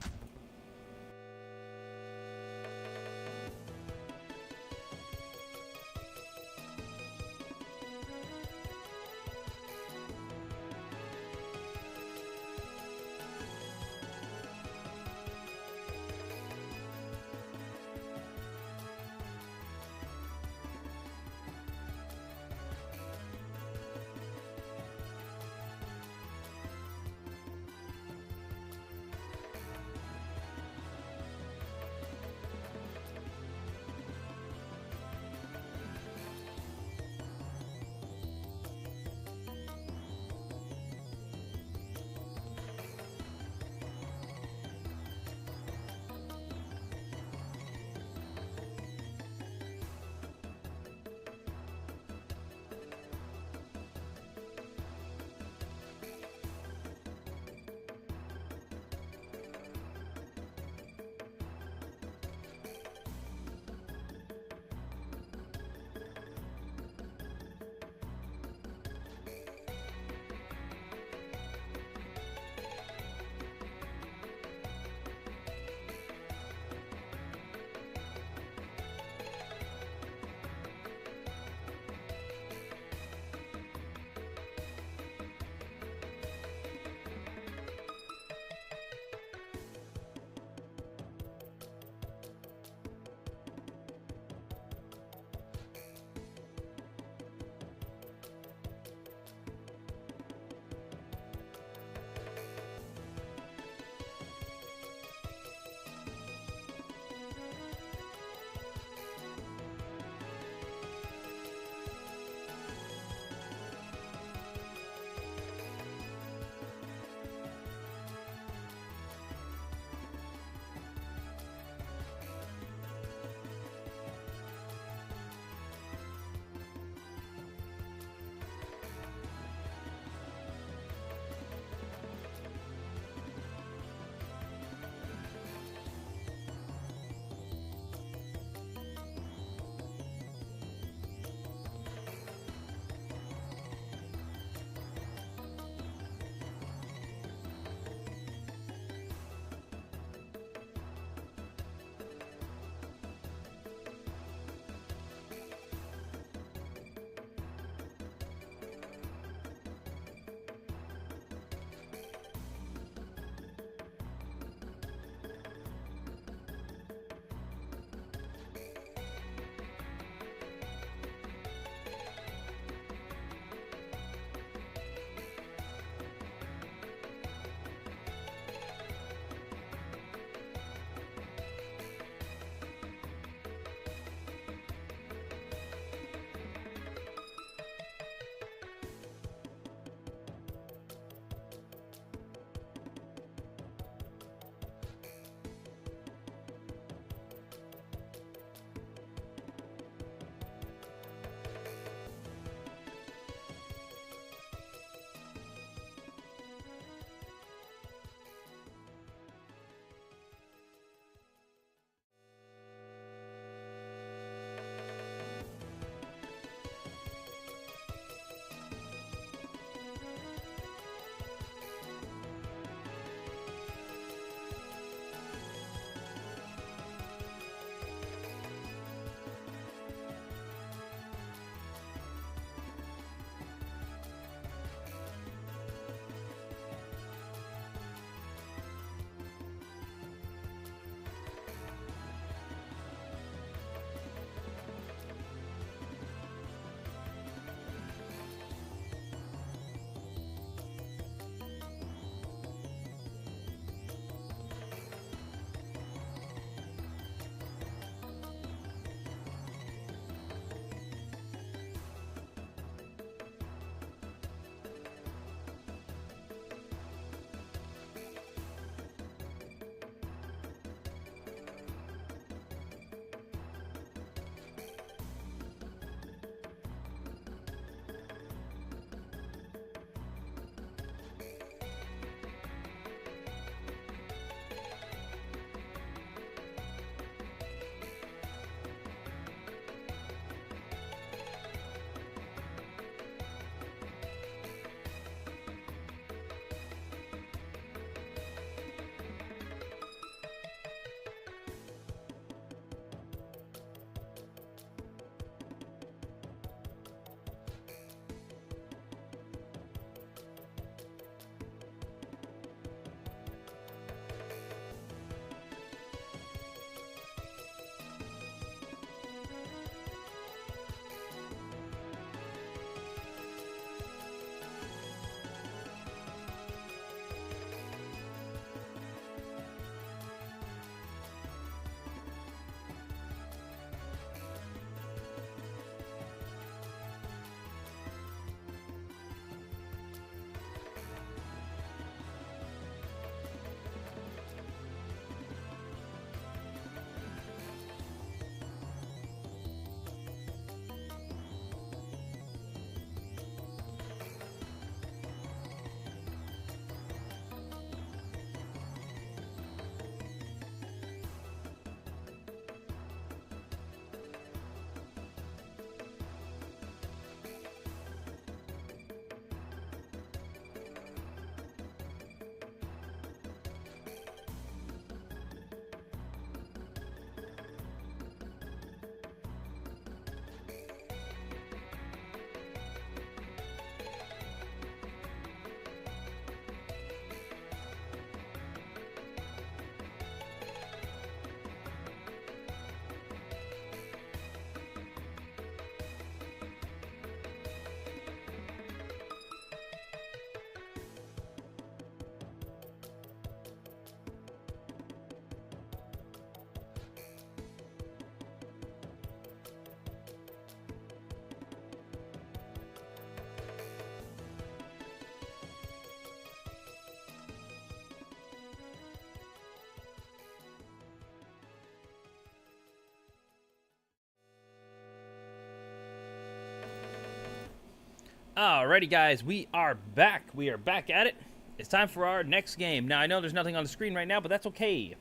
Speaker 3: Alrighty, guys, we are back. We are back at it. It's time for our next game. Now, I know there's nothing on the screen right now, but that's okay.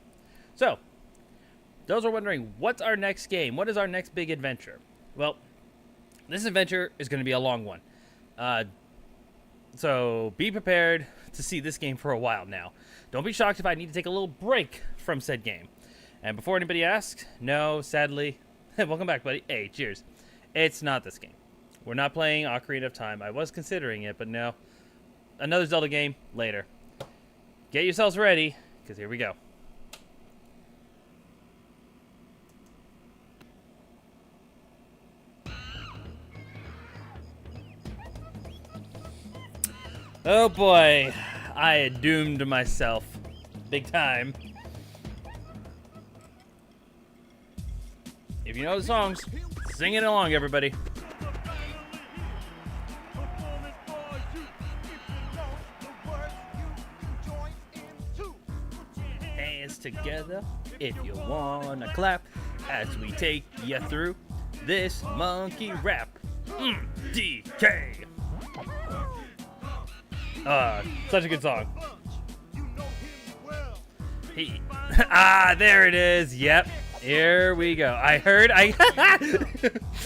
Speaker 3: So, those are wondering, what's our next game? What is our next big adventure? Well, this adventure is going to be a long one. So, be prepared to see this game for a while now. Don't be shocked if I need to take a little break from said game. And before anybody asks, no, sadly, welcome back, buddy. Hey, cheers. It's not this game. We're not playing Ocarina of Time. I was considering it, but no. Another Zelda game later. Get yourselves ready, because here we go. Oh boy, I had doomed myself. Big time. If you know the songs, sing it along, everybody. Together if you wanna clap as we take you through this monkey rap. DK. Such a good song. There it is. Yep. Here we go. I heard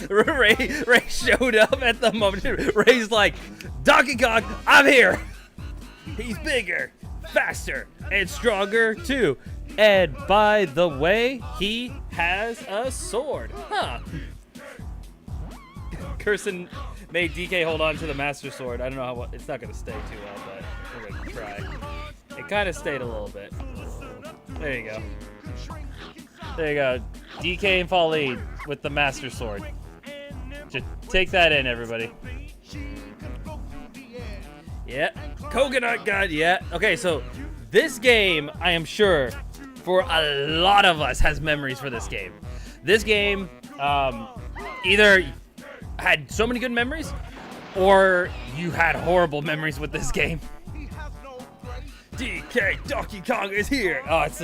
Speaker 3: Ray showed up at the moment. Ray's like, Donkey Kong, I'm here. He's bigger, faster, and stronger too. And by the way, he has a sword. Huh. Kirsten made DK hold on to the Master Sword. I don't know how it's not going to stay too well, but we're going to try. It kind of stayed a little bit. There you go. There you go. DK and fall lead with the Master Sword. Just take that in, everybody. Yeah. Coconut God. Yeah. Okay, so this game, I am sure, for a lot of us, has memories for this game. This game either had so many good memories, or you had horrible memories with this game. DK Donkey Kong is here. Oh, it's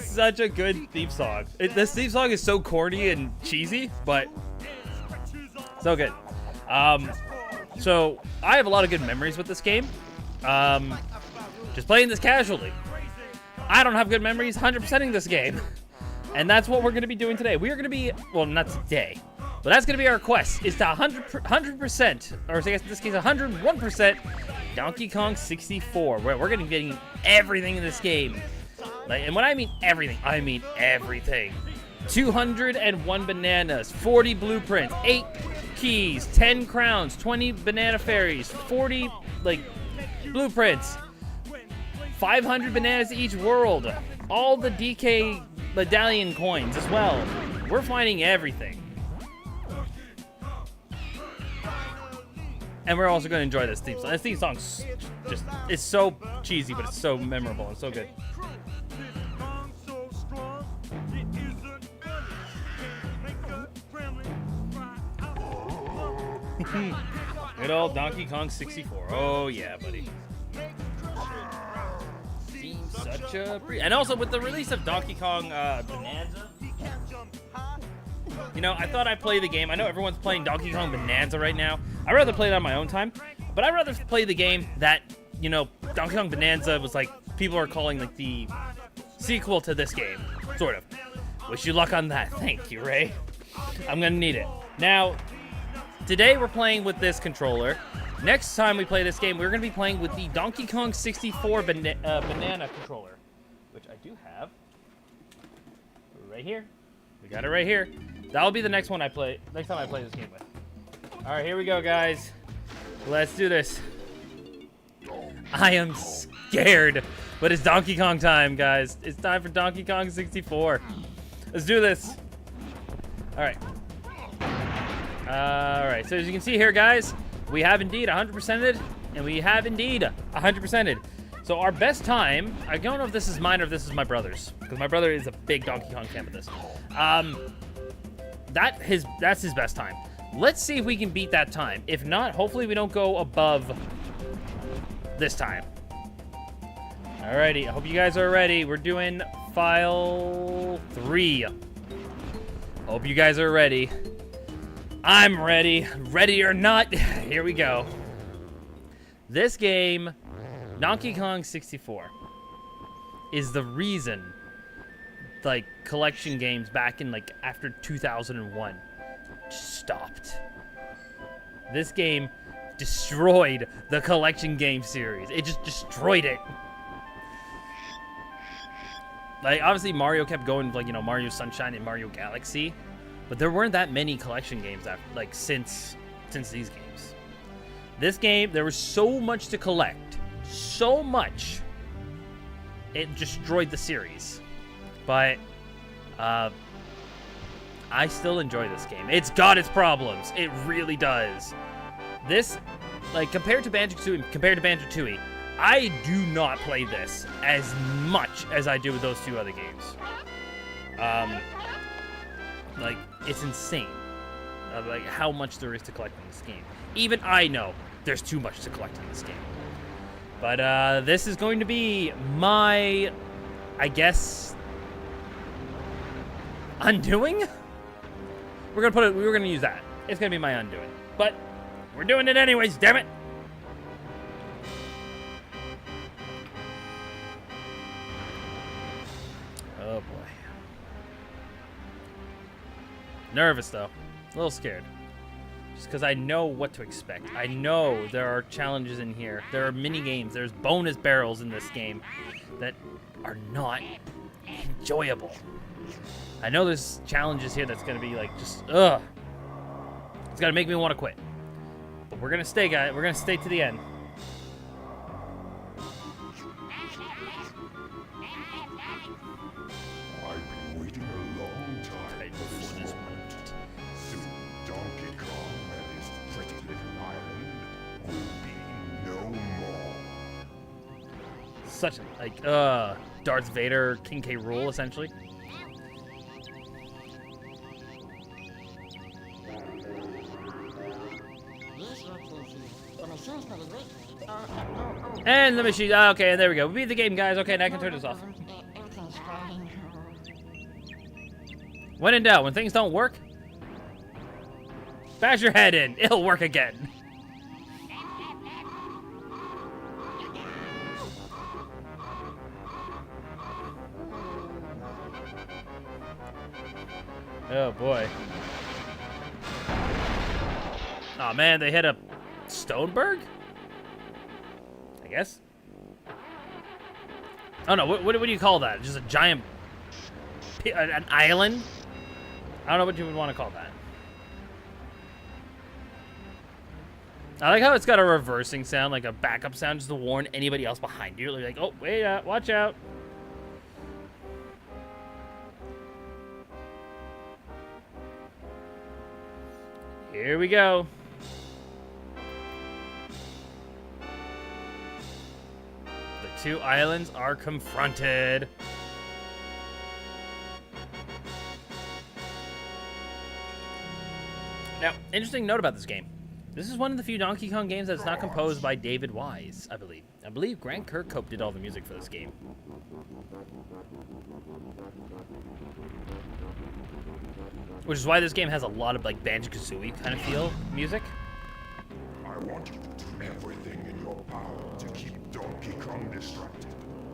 Speaker 3: such a good theme song. This theme song is so corny and cheesy, but so good. So I have a lot of good memories with this game. Just playing this casually. I don't have good memories 100%ing this game. And that's what we're going to be doing today. We are going to be, well, not today, but that's going to be our quest, is to 100%, or I guess in this case 101% Donkey Kong 64. Where we're going to be getting everything in this game. And when I mean everything. 201 bananas, 40 blueprints, 8 keys, 10 crowns, 20 banana fairies, 40, blueprints. 500 bananas each world. All the DK medallion coins as well. We're finding everything. And we're also going to enjoy this theme song. This theme song's just, it's so cheesy, but it's so memorable and so good. Good old Donkey Kong 64. Oh yeah, buddy. Such a and also with the release of Donkey Kong Bonanza, you know, I thought I'd play the game. I know everyone's playing Donkey Kong Bonanza right now. I'd rather play it on my own time, but I'd rather play the game that, you know, Donkey Kong Bonanza was like, people are calling like the sequel to this game, sort of. Wish you luck on that. Thank you, Ray. I'm gonna need it. Now, today we're playing with this controller. Next time we play this game, we're going to be playing with the Donkey Kong 64 banana controller, which I do have right here. We got it right here. That'll be the next one I play. Next time I play this game with. All right, here we go, guys. Let's do this. I am scared, but it's Donkey Kong time, guys. It's time for Donkey Kong 64. Let's do this. All right. All right. So as you can see here, guys, we have indeed 100%ed, and we have indeed 100%ed. So our best time, I don't know if this is mine or if this is my brother's, because my brother is a big Donkey Kong fan of this. That's his best time. Let's see if we can beat that time. If not, hopefully we don't go above this time. Alrighty, I hope you guys are ready. We're doing file 3. Hope you guys are ready. I'm ready. Ready or not, here we go. This game, Donkey Kong 64, is the reason, like, collection games back in, like, after 2001 just stopped. This game destroyed the collection game series. It just destroyed it. Like, obviously Mario kept going, like, you know, Mario Sunshine and Mario Galaxy, but there weren't that many collection games that, like, since these games. This game, there was so much to collect, so much, it destroyed the series. But I still enjoy this game. It's got its problems. It really does. This, like, compared to Banjo-Tooie, I do not play this as much as I do with those two other games. Like, it's insane. Like, how much there is to collect in this game. Even I know there's too much to collect in this game. But this is going to be my, I guess, undoing? We're gonna use that. It's gonna be my undoing. But we're doing it anyways, damn it! Oh boy. Nervous though. A little scared. Just because I know what to expect. I know there are challenges in here. There are mini games. There's bonus barrels in this game that are not enjoyable. I know there's challenges here that's gonna be like just ugh. It's gonna make me want to quit. But we're gonna stay, guys. We're gonna stay to the end.
Speaker 2: I've been waiting a long time for this moment. Soon Donkey Kong and his pretty little island will be no more.
Speaker 3: Such like Darth Vader, King K. Rool, essentially. And the machine. Okay, and there we go. We beat the game, guys. Okay, now I can turn this off. When in doubt, when things don't work, bash your head in. It'll work again. Oh boy. Oh man, they hit a Stoneberg? I guess. Oh no, what do you call that? Just a giant, an island? I don't know what you would want to call that. I like how it's got a reversing sound, like a backup sound, just to warn anybody else behind you. Like, oh, wait, watch out. Here we go. The two islands are confronted. Now, interesting note about this game. This is one of the few Donkey Kong games that's not composed by David Wise, I believe. I believe Grant Kirkhope did all the music for this game. Which is why this game has a lot of like Banjo-Kazooie kind of feel music.
Speaker 2: I want you to do everything in your power to keep Donkey Kong distracted.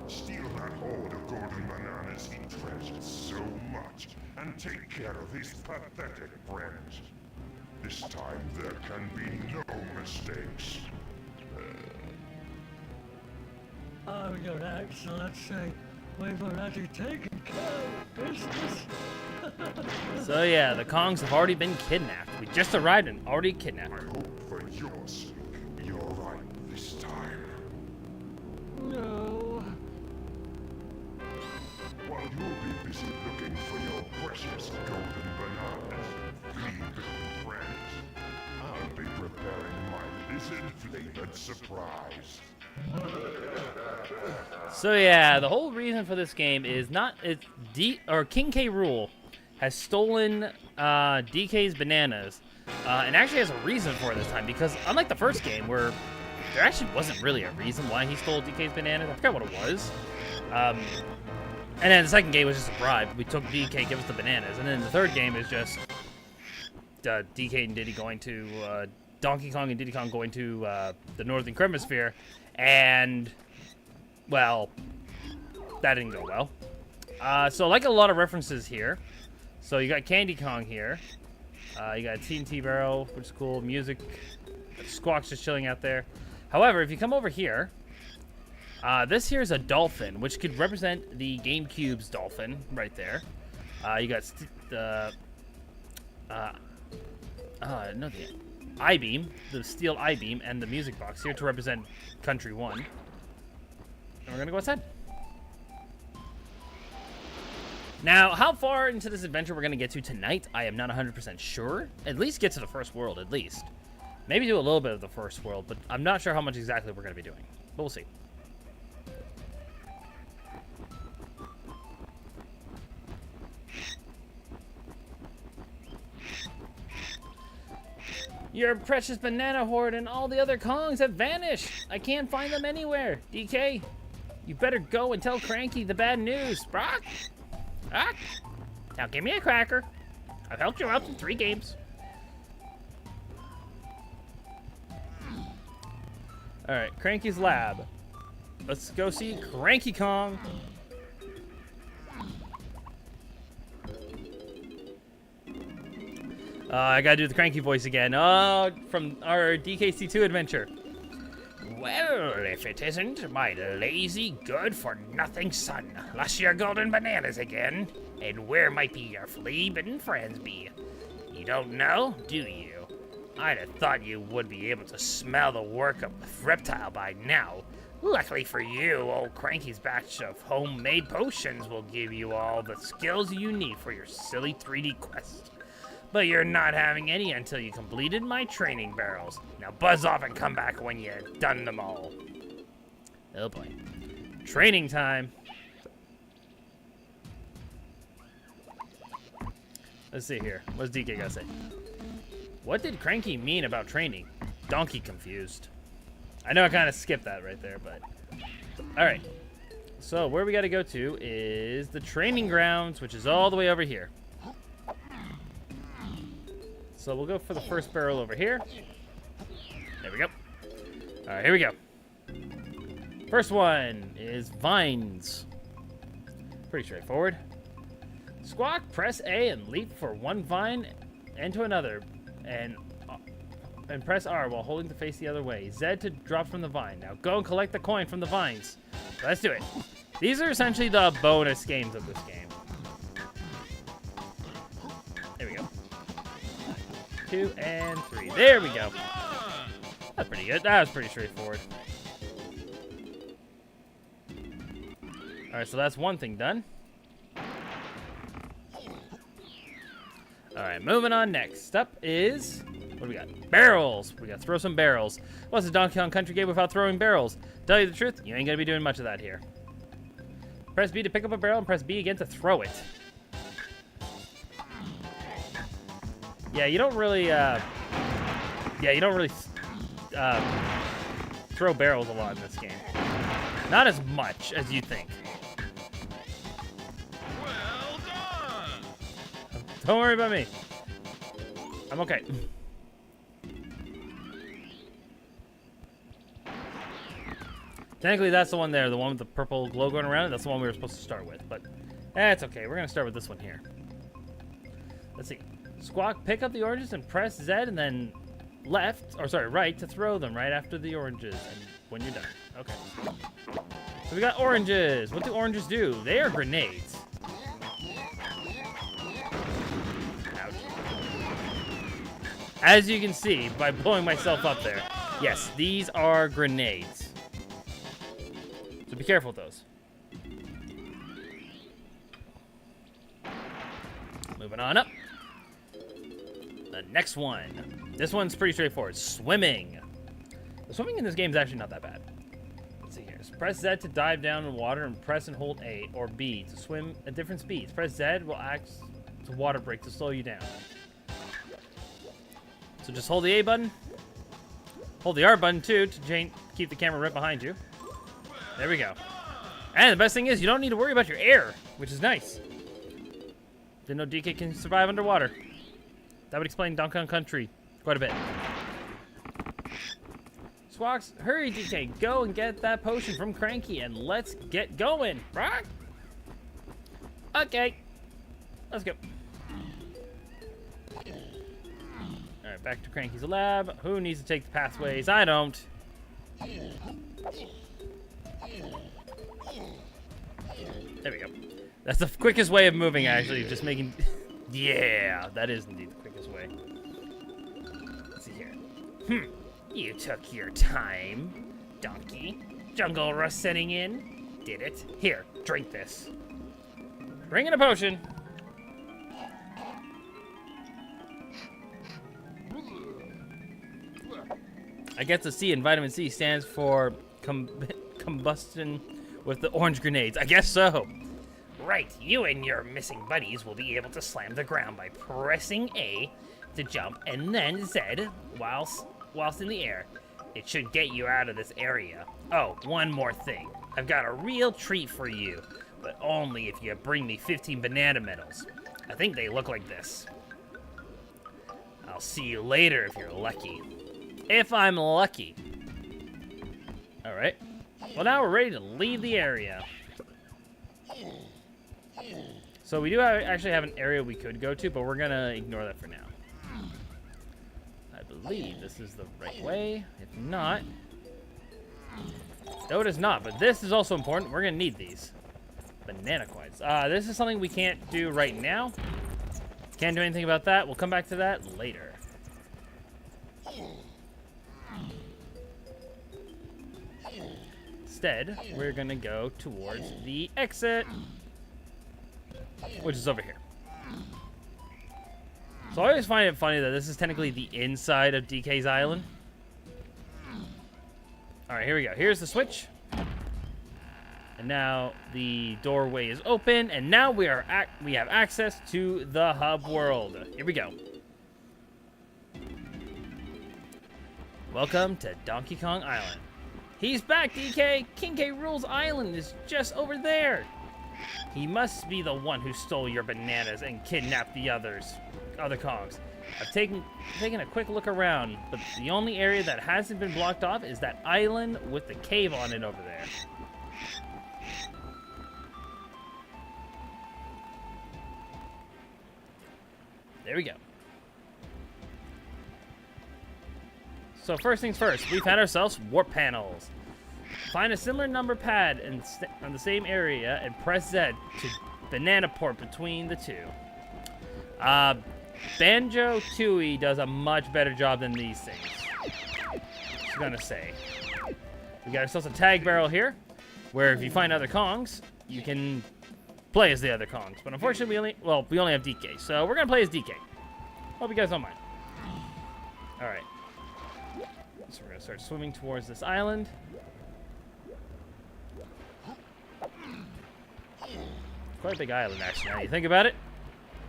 Speaker 2: Steal that hoard of golden bananas he treasures so much, and take care of his pathetic friends. This time there can be no mistakes.
Speaker 4: Oh, Your Excellency, we've already taken care of business.
Speaker 3: So yeah, the Kongs have already been kidnapped. We just arrived and already kidnapped.
Speaker 2: I hope for your sake you're right this time.
Speaker 4: No.
Speaker 2: While you'll be busy looking for your precious golden bananas, flea-bitten friends, I'll be preparing my lizard-flavored surprise.
Speaker 3: So yeah, the whole reason for this game is King K. Rool has stolen DK's bananas, and actually has a reason for it this time, because unlike the first game where there actually wasn't really a reason why he stole DK's bananas, I forgot what it was. And then the second game was just a bribe. We took DK, give us the bananas, and then the third game is just DK and Diddy going to Donkey Kong and Diddy Kong going to the Northern Hemisphere, and well, that didn't go well. So like a lot of references here. So you got Candy Kong here. You got TNT Barrel, which is cool. Music. Squawk's just chilling out there. However, if you come over here, this here is a dolphin, which could represent the GameCube's dolphin right there. You got the I-beam, the steel I-beam, and the music box here to represent Country 1. And we're gonna go outside. Now, how far into this adventure we're gonna get to tonight, I am not 100% sure. At least get to the first world, at least. Maybe do a little bit of the first world, but I'm not sure how much exactly we're gonna be doing. But we'll see. Your precious banana horde and all the other Kongs have vanished. I can't find them anywhere. DK, you better go and tell Cranky the bad news. Brock? Brock? Now give me a cracker. I've helped you out in 3 games. Alright, Cranky's lab. Let's go see Cranky Kong. I gotta do the Cranky voice again. From our DKC2 adventure. Well, if it isn't my lazy, good-for-nothing son, lost your golden bananas again. And where might be your flea-bitten friends be? You don't know, do you? I'd have thought you would be able to smell the work of the reptile by now. Luckily for you, old Cranky's batch of homemade potions will give you all the skills you need for your silly 3D quest. But you're not having any until you completed my training barrels. Now buzz off and come back when you've done them all. Oh boy. Training time. Let's see here. What's DK gotta say? What did Cranky mean about training? Donkey confused. I know I kind of skipped that right there, but... Alright. So, where we gotta go to is the training grounds, which is all the way over here. So we'll go for the first barrel over here. There we go. Alright, here we go. First one is vines. Pretty straightforward. Squawk, press A and leap for one vine and to another. And press R while holding the face the other way. Z to drop from the vine. Now go and collect the coin from the vines. Let's do it. These are essentially the bonus games of this game. There we go. 2 and 3. There we go. That's pretty good. That was pretty straightforward. Alright, so that's one thing done. Alright, moving on. Next up is... What do we got? Barrels. We got to throw some barrels. What's a Donkey Kong Country game without throwing barrels? Tell you the truth, you ain't gonna be doing much of that here. Press B to pick up a barrel and press B again to throw it. Yeah, you don't really, throw barrels a lot in this game. Not as much as you think.
Speaker 2: Well done!
Speaker 3: Don't worry about me. I'm okay. Technically, that's the one there, the one with the purple glow going around it. That's the one we were supposed to start with, but that's okay. We're gonna start with this one here. Let's see. Squawk, pick up the oranges and press Z and then right to throw them right after the oranges and when you're done. Okay. So we got oranges. What do oranges do? They are grenades. Ouch. As you can see by blowing myself up there, yes, these are grenades. So be careful with those. Moving on up. The next one. This one's pretty straightforward. Swimming. The swimming in this game is actually not that bad. Let's see here. So press Z to dive down in water and press and hold A or B to swim at different speeds. Press Z will act as a water break to slow you down. So just hold the A button. Hold the R button too to keep the camera right behind you. There we go. And the best thing is you don't need to worry about your air, which is nice. Didn't know DK can survive underwater. That would explain Donkey Kong Country quite a bit. Squawks, hurry, DK. Go and get that potion from Cranky, and let's get going. Right? Okay. Let's go. Alright, back to Cranky's lab. Who needs to take the pathways? I don't. There we go. That's the quickest way of moving, actually. Just making... Yeah, that is indeed the quickest way. Let's see here. You took your time, donkey. Jungle rust setting in. Did it. Here, drink this. Bring in a potion. I guess the C in vitamin C stands for combustion with the orange grenades. I guess so. Right, you and your missing buddies will be able to slam the ground by pressing A to jump and then Z whilst in the air. It should get you out of this area. Oh, one more thing. I've got a real treat for you, but only if you bring me 15 banana medals. I think they look like this. I'll see you later if you're lucky. If I'm lucky. Alright. Well, now we're ready to leave the area. So we do actually have an area we could go to, but we're going to ignore that for now. I believe this is the right way. If not... No, it is not, but this is also important. We're going to need these. Banana coins. This is something we can't do right now. Can't do anything about that. We'll come back to that later. Instead, we're going to go towards the exit, which is over here. So I always find it funny that this is technically the inside of DK's island. Alright, here we go. Here's the switch. And now the doorway is open, and now we have access to the hub world. Here we go. Welcome to Donkey Kong Island. He's back, DK! King K. Rool's island is just over there. He must be the one who stole your bananas and kidnapped the other Kongs. I've taken a quick look around, but the only area that hasn't been blocked off is that island with the cave on it over there. There we go. So first things first, we found ourselves warp panels. Find a similar number pad on the same area and press Z to banana port between the two. Banjo-Tooie does a much better job than these things. Just gonna say. We got ourselves a tag barrel here, where if you find other Kongs, you can play as the other Kongs. But unfortunately, we only have DK, so we're gonna play as DK. Hope you guys don't mind. All right. So we're gonna start swimming towards this island. Quite a big island, actually, now you think about it.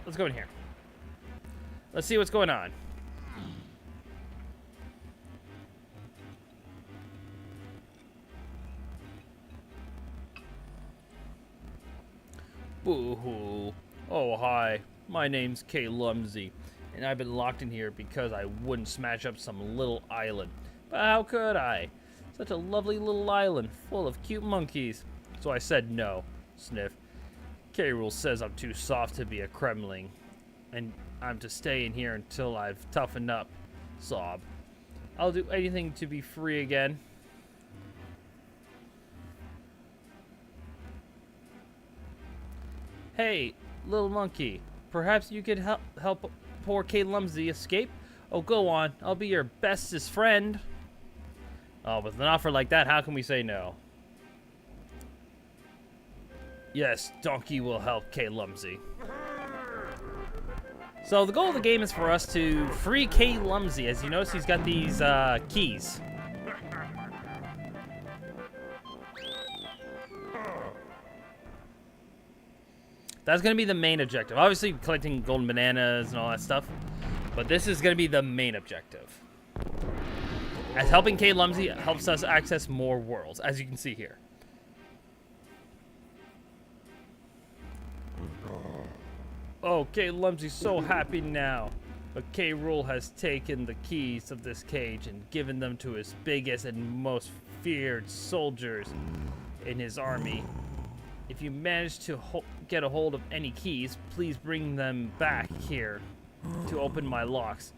Speaker 3: Let's go in here. Let's see what's going on. Boo-hoo. Oh, hi. My name's K. Lumsy, and I've been locked in here because I wouldn't smash up some little island. But how could I? Such a lovely little island full of cute monkeys. So I said no. Sniff. K. Rool says I'm too soft to be a Kremling, and I'm to stay in here until I've toughened up. Sob. I'll do anything to be free again. Hey, little monkey. Perhaps you could help poor K. Lumsy escape? Oh, go on. I'll be your bestest friend. Oh, with an offer like that, how can we say no? Yes, Donkey will help K. Lumsy. So the goal of the game is for us to free K. Lumsy. As you notice, he's got these keys. That's going to be the main objective. Obviously, collecting golden bananas and all that stuff. But this is going to be the main objective. As helping K. Lumsy helps us access more worlds, as you can see here. Oh, K. Lumsy's so happy now. But K. Rool has taken the keys of this cage and given them to his biggest and most feared soldiers in his army. If you manage to get a hold of any keys, please bring them back here to open my locks.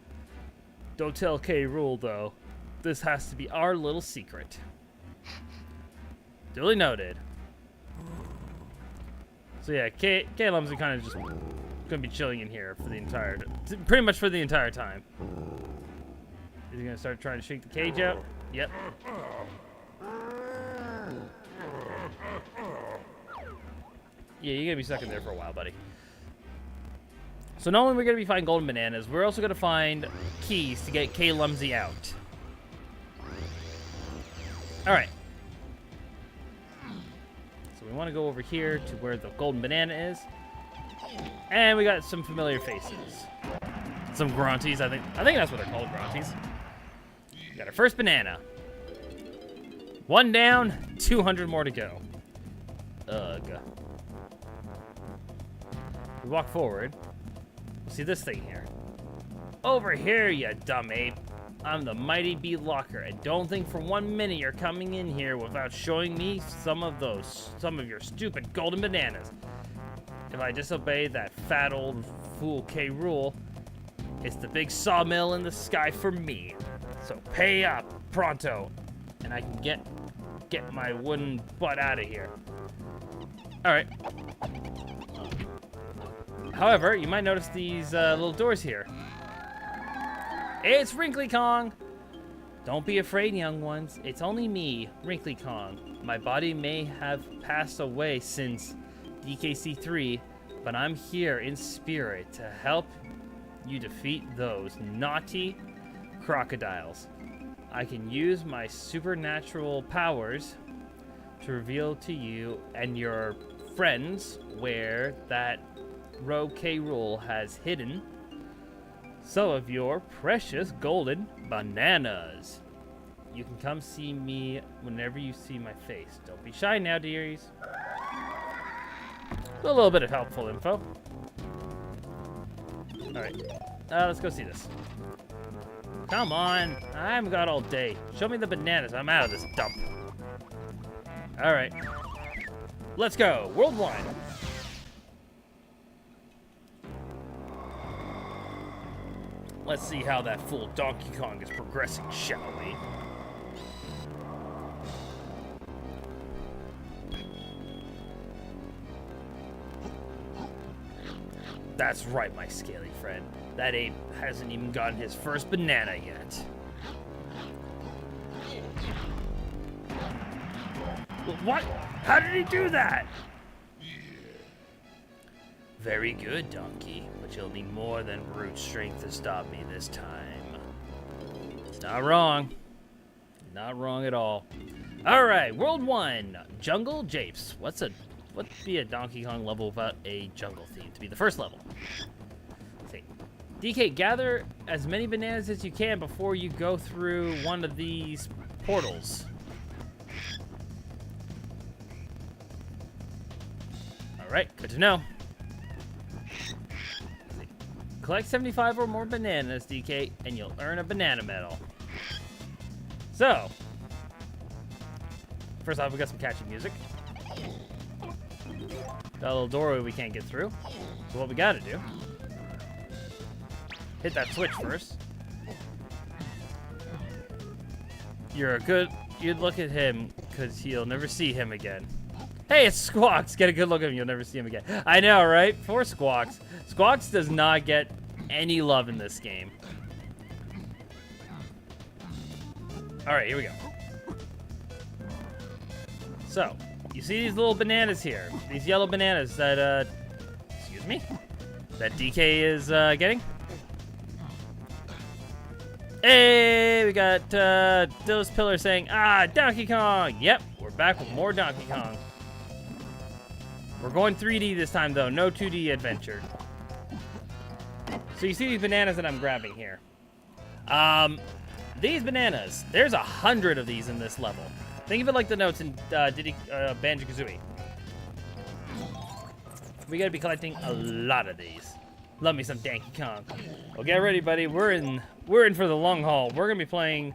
Speaker 3: Don't tell K. Rool, though. This has to be our little secret. Duly noted. So yeah, Caleb's kind of just gonna be chilling in here for the pretty much for the entire time. Is he gonna start trying to shake the cage out? Yep. Yeah, you're gonna be stuck in there for a while, buddy. So not only are we gonna be finding golden bananas, we're also gonna find keys to get K. Lumsy out. All right. So we want to go over here to where the golden banana is. And we got some familiar faces. Some grunties, I think that's what they're called, grunties. We got our first banana. 1 down, 200 more to go. Ugh. We walk forward. See this thing here. Over here, you dumb ape. I'm the mighty bee locker, and don't think for 1 minute you're coming in here without showing me some of your stupid golden bananas. If I disobey that fat old fool K. Rool, it's the big sawmill in the sky for me. So pay up, pronto, and I can get my wooden butt out of here. All right. However, you might notice these little doors here. It's Wrinkly Kong! Don't be afraid, young ones. It's only me, Wrinkly Kong. My body may have passed away since DKC3, but I'm here in spirit to help you defeat those naughty crocodiles. I can use my supernatural powers to reveal to you and your friends where that rogue K. Rool has hidden some of your precious golden bananas. You can come see me whenever you see my face. Don't be shy now, dearies. A little bit of helpful info. Alright, let's go see this. Come on, I haven't got all day. Show me the bananas, I'm out of this dump. Alright, let's go, World 1. Let's see how that fool Donkey Kong is progressing, shall we? That's right, my scaly friend. That ape hasn't even gotten his first banana yet. What? How did he do that? Very good, Donkey, but you'll need more than brute strength to stop me this time. Not wrong. Not wrong at all. Alright, World 1, Jungle Japes. What'd be a Donkey Kong level without a jungle theme to be the first level? Let's see. DK, gather as many bananas as you can before you go through one of these portals. Alright, good to know. Collect 75 or more bananas, DK, and you'll earn a banana medal. So, first off, we got some catchy music. Got a little doorway we can't get through. So what we gotta do, hit that switch first. You'd look at him, because you'll never see him again. Hey, it's Squawks. Get a good look at him. You'll never see him again. I know, right? Poor Squawks. Squawks does not get any love in this game. All right, here we go. So, you see these little bananas here. These yellow bananas that, excuse me? That DK is, getting. Hey, we got, those pillars saying, Donkey Kong. Yep, we're back with more Donkey Kong. We're going 3D this time, though. No 2D adventure. So you see these bananas that I'm grabbing here. These bananas, there's 100 of these in this level. Think of it like the notes in Banjo-Kazooie. We gotta be collecting a lot of these. Love me some Donkey Kong. Well, get ready, buddy. We're in for the long haul. We're gonna be playing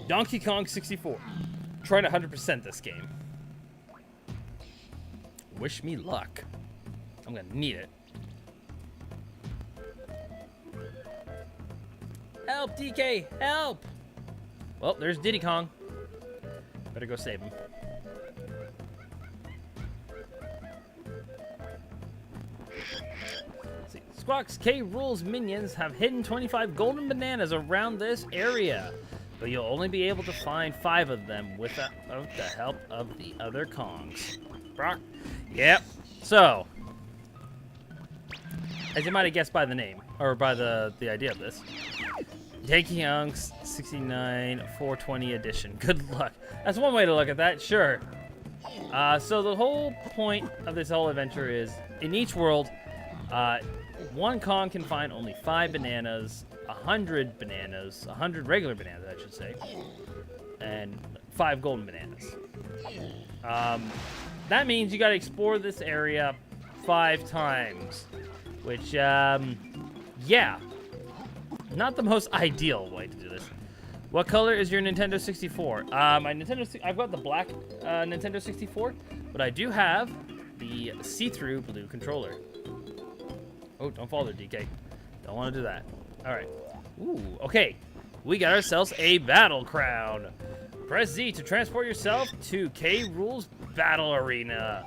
Speaker 3: Donkey Kong 64. Trying to 100% this game. Wish me luck. I'm gonna need it. Help, DK! Help! Well, there's Diddy Kong. Better go save him. Let's see. Squawk's K. Rules minions have hidden 25 golden bananas around this area, but you'll only be able to find 5 of them without the help of the other Kongs. Brock? Yep. So, as you might have guessed by the name, or by the idea of this, Donkey Kong 69 420 edition. Good luck. That's one way to look at that, sure. So the whole point of this whole adventure is, in each world, one Kong can find only 5 bananas, 100 bananas, 100 regular bananas, I should say, and 5 golden bananas. That means you gotta explore this area 5 times, which, yeah. Not the most ideal way to do this. What color is your Nintendo 64? I've got the black Nintendo 64, but I do have the see-through blue controller. Oh, don't fall there, DK. Don't want to do that. All right. Ooh, okay. We got ourselves a battle crown. Press Z to transport yourself to K. Rule's battle arena.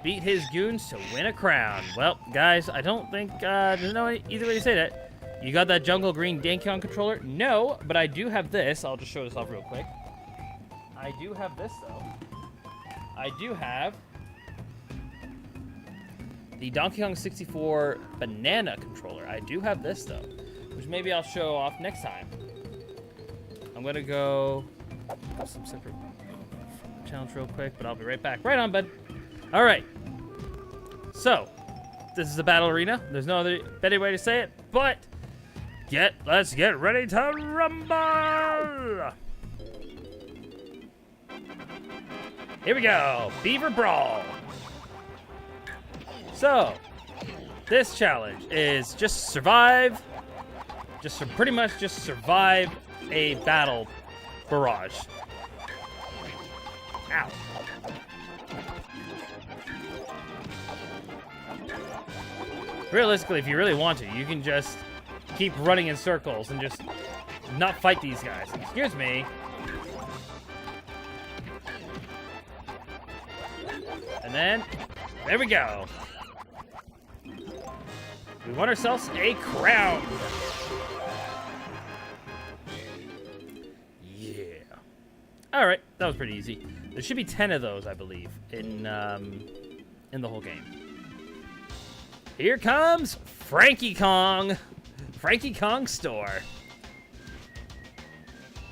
Speaker 3: Beat his goons to win a crown. Well, guys, I don't think there's no easy way to say that. You got that jungle green Donkey Kong controller? No, but I do have this. I'll just show this off real quick. I do have this, though. I do have the Donkey Kong 64 banana controller. I do have this, though, which maybe I'll show off next time. I'm going to go some separate challenge real quick, but I'll be right back. Right on, bud. All right. So, this is a battle arena. There's no other better way to say it, but let's get ready to rumble! Here we go, Beaver Brawl. So, this challenge is just survive, pretty much just survive a battle barrage. Ow. Realistically, if you really want to, you can just keep running in circles and just not fight these guys. Excuse me. And then, there we go. We won ourselves a crown. Yeah. All right, that was pretty easy. There should be 10 of those, I believe, in the whole game. Here comes Frankie Kong. Frankie Kong store.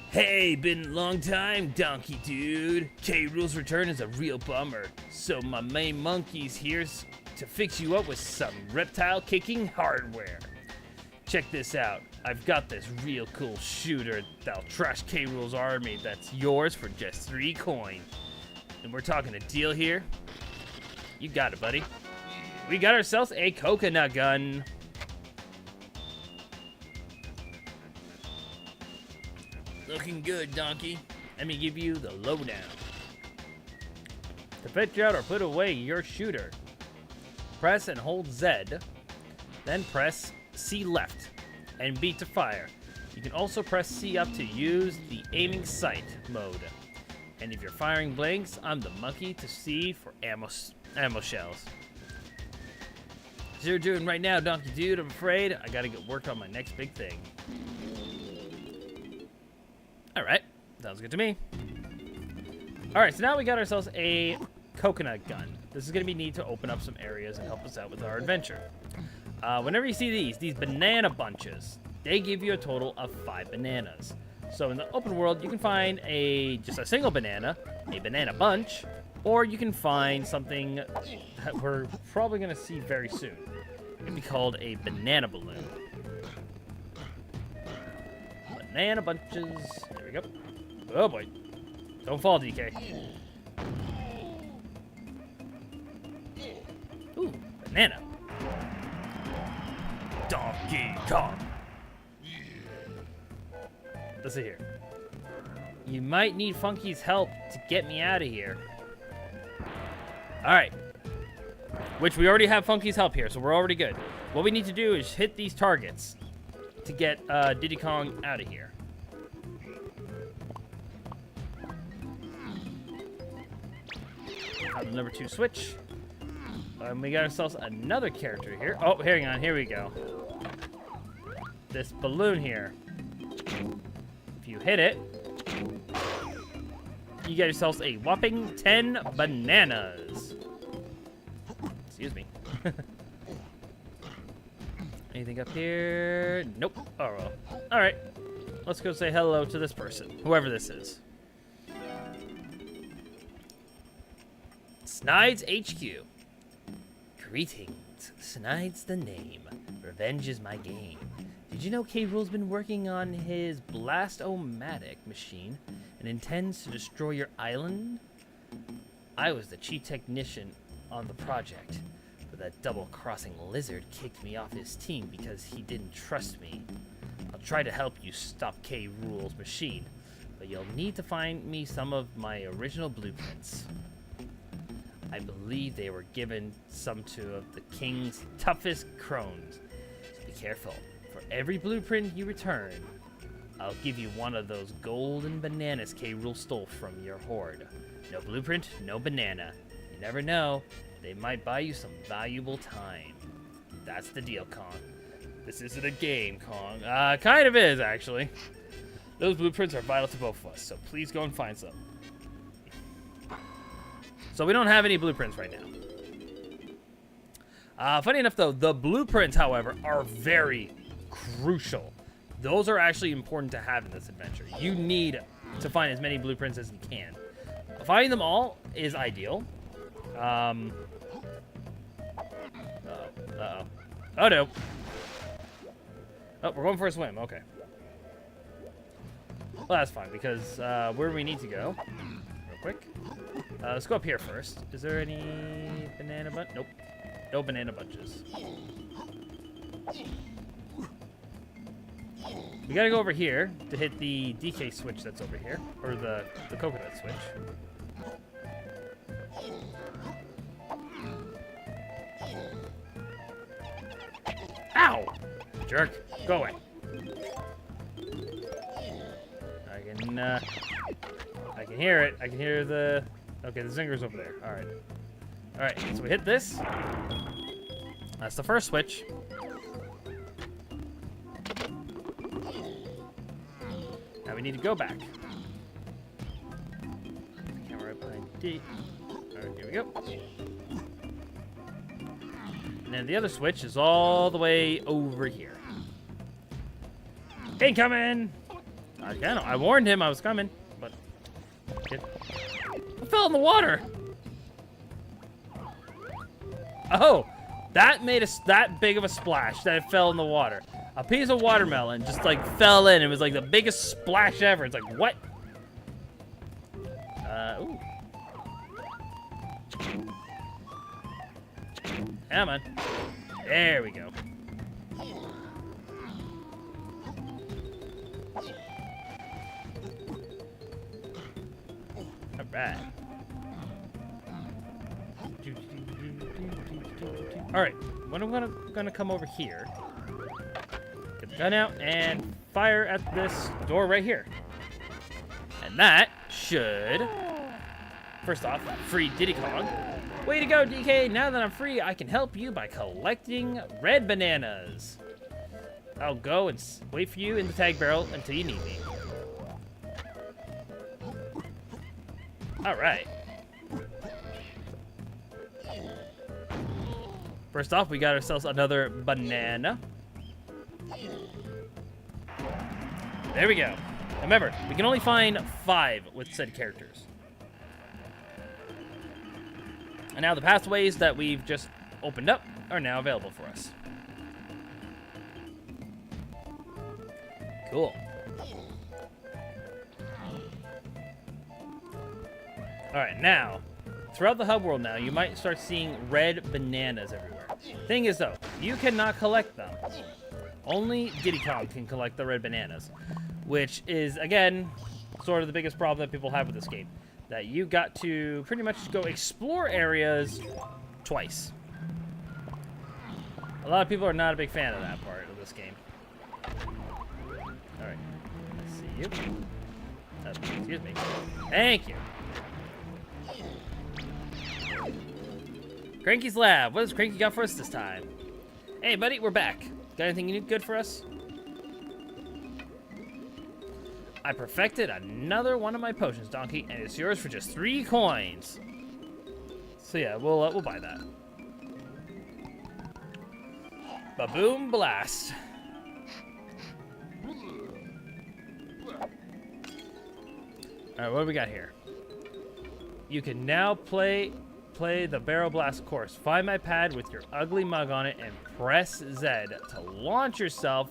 Speaker 3: Hey, been a long time, donkey dude. K. Rule's return is a real bummer. So my main monkey's here to fix you up with some reptile-kicking hardware. Check this out. I've got this real cool shooter that'll trash K. Rule's army that's yours for just 3 coins. And we're talking a deal here? You got it, buddy. We got ourselves a coconut gun. Looking good, donkey. Let me give you the lowdown. To fetch out or put away your shooter, press and hold Z, then press C left and B to fire. You can also press C up to use the aiming sight mode. And if you're firing blanks, I'm the monkey to C for ammo shells. As you're doing right now, donkey dude, I'm afraid I gotta get work on my next big thing. Alright, sounds good to me. Alright, so now we got ourselves a coconut gun. This is going to be neat to open up some areas and help us out with our adventure. Whenever you see these banana bunches, they give you a total of 5 bananas. So in the open world, you can find just a single banana, a banana bunch, or you can find something that we're probably going to see very soon. It can be called a banana balloon. Banana bunches. There we go. Oh boy. Don't fall, DK. Ooh, banana. Donkey Kong. Let's see here. You might need Funky's help to get me out of here. Alright. Which we already have Funky's help here, so we're already good. What we need to do is hit these targets to get Diddy Kong out of here. Have the number 2 switch. And we got ourselves another character here. Oh, hang on. Here we go. This balloon here. If you hit it, you get yourselves a whopping 10 bananas. Excuse me. Anything up here? Nope. Oh, well. All right. Let's go say hello to this person, whoever this is. Snides HQ. Greetings. Snides the name. Revenge is my game. Did you know K. Rool's been working on his Blast-O-Matic machine and intends to destroy your island? I was the chief technician on the project, but that double-crossing lizard kicked me off his team because he didn't trust me. I'll try to help you stop K. Rool's machine, but you'll need to find me some of my original blueprints. I believe they were given some to the king's toughest crones, so be careful. For every blueprint you return, I'll give you one of those golden bananas K. Rool stole from your hoard. No blueprint, no banana. You never know, they might buy you some valuable time. That's the deal, Kong. This isn't a game, Kong. Kind of is, actually. Those blueprints are vital to both of us, so please go and find some. So we don't have any blueprints right now. Funny enough, though, the blueprints, however, are very crucial. Those are actually important to have in this adventure. You need to find as many blueprints as you can. Finding them all is ideal. Uh-oh. Oh, no. Oh, we're going for a swim. Okay. Well, that's fine, because where do we need to go? Real quick. Let's go up here first. Is there any banana bunch? Nope. No banana bunches. We gotta go over here to hit the DK switch that's over here. Or the coconut switch. Ow! Jerk. Go away. I can hear it. I can hear the... Okay, the zinger's over there. Alright. Alright, so we hit this. That's the first switch. Now we need to go back. Camera right behind D. Alright, here we go. And then the other switch is all the way over here. Incoming! I warned him I was coming, but... I fell in the water! Oh! That made that big of a splash that it fell in the water. A piece of watermelon just, like, fell in. It was, like, the biggest splash ever. It's like, what? Ooh. Come on. There we go. Alright. Alright, when I'm gonna come over here, get the gun out, and fire at this door right here. And that should, first off, free Diddy Kong. Way to go, DK! Now that I'm free, I can help you by collecting red bananas. I'll go and wait for you in the tag barrel until you need me. Alright. First off, we got ourselves another banana. There we go. Remember, we can only find 5 with said characters. And now the pathways that we've just opened up are now available for us. Cool. Alright, now, throughout the hub world now, you might start seeing red bananas everywhere. Thing is, though, you cannot collect them Only Diddy Kong can collect the red bananas, which is, again, sort of the biggest problem that people have with this game. That you got to pretty much go explore areas twice. A lot of people are not a big fan of that part of this game. Alright, let's see you. Excuse me. Thank you. Cranky's Lab. What has Cranky got for us this time? Hey, buddy, we're back. Got anything you need good for us? I perfected another one of my potions, Donkey, and it's yours for just 3 coins. So yeah, we'll buy that. Ba-boom blast. Alright, what do we got here? You can now play the Barrel Blast course. Find my pad with your ugly mug on it and press Z to launch yourself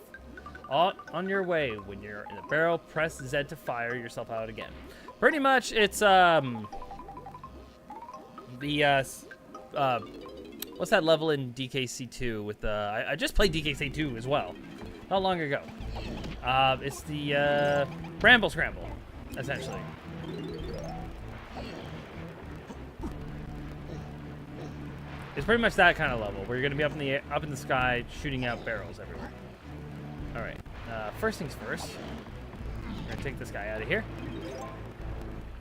Speaker 3: on your way. When you're in the barrel, press Z to fire yourself out again. Pretty much, it's what's that level in DKC2 with the? I just played DKC2 as well, not long ago. It's the Bramble Scramble, essentially. It's pretty much that kind of level where you're gonna be up in the sky shooting out barrels everywhere. All right. First things first. We're gonna take this guy out of here.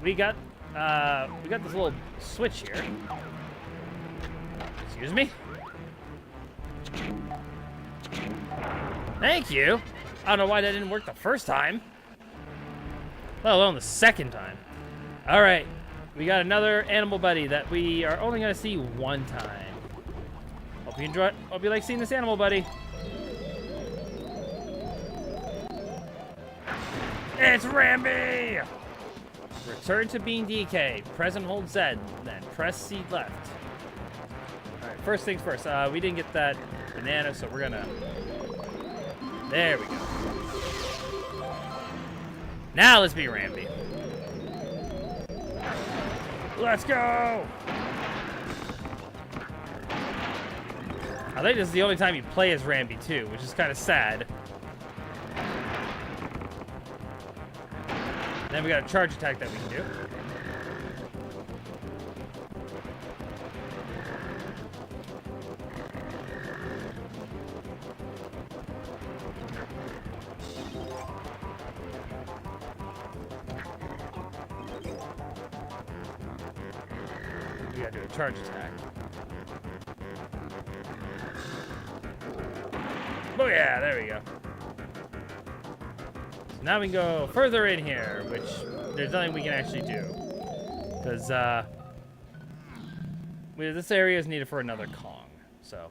Speaker 3: We got this little switch here. Excuse me. Thank you. I don't know why that didn't work the first time, let alone the second time. All right. We got another animal buddy that we are only gonna see one time. Hope you enjoy it. Hope you like seeing this animal buddy. It's Ramby! Return to being DK. Press and hold Z, then press C left. Alright, first things first. We didn't get that banana, so we're gonna... There we go. Now let's be Ramby. Let's go! I think this is the only time you play as Ramby too, which is kind of sad. Then we got a charge attack that we can do. We gotta do a charge attack. Oh yeah, there we go. So now we can go further in here, which there's nothing we can actually do. Because this area is needed for another Kong. So,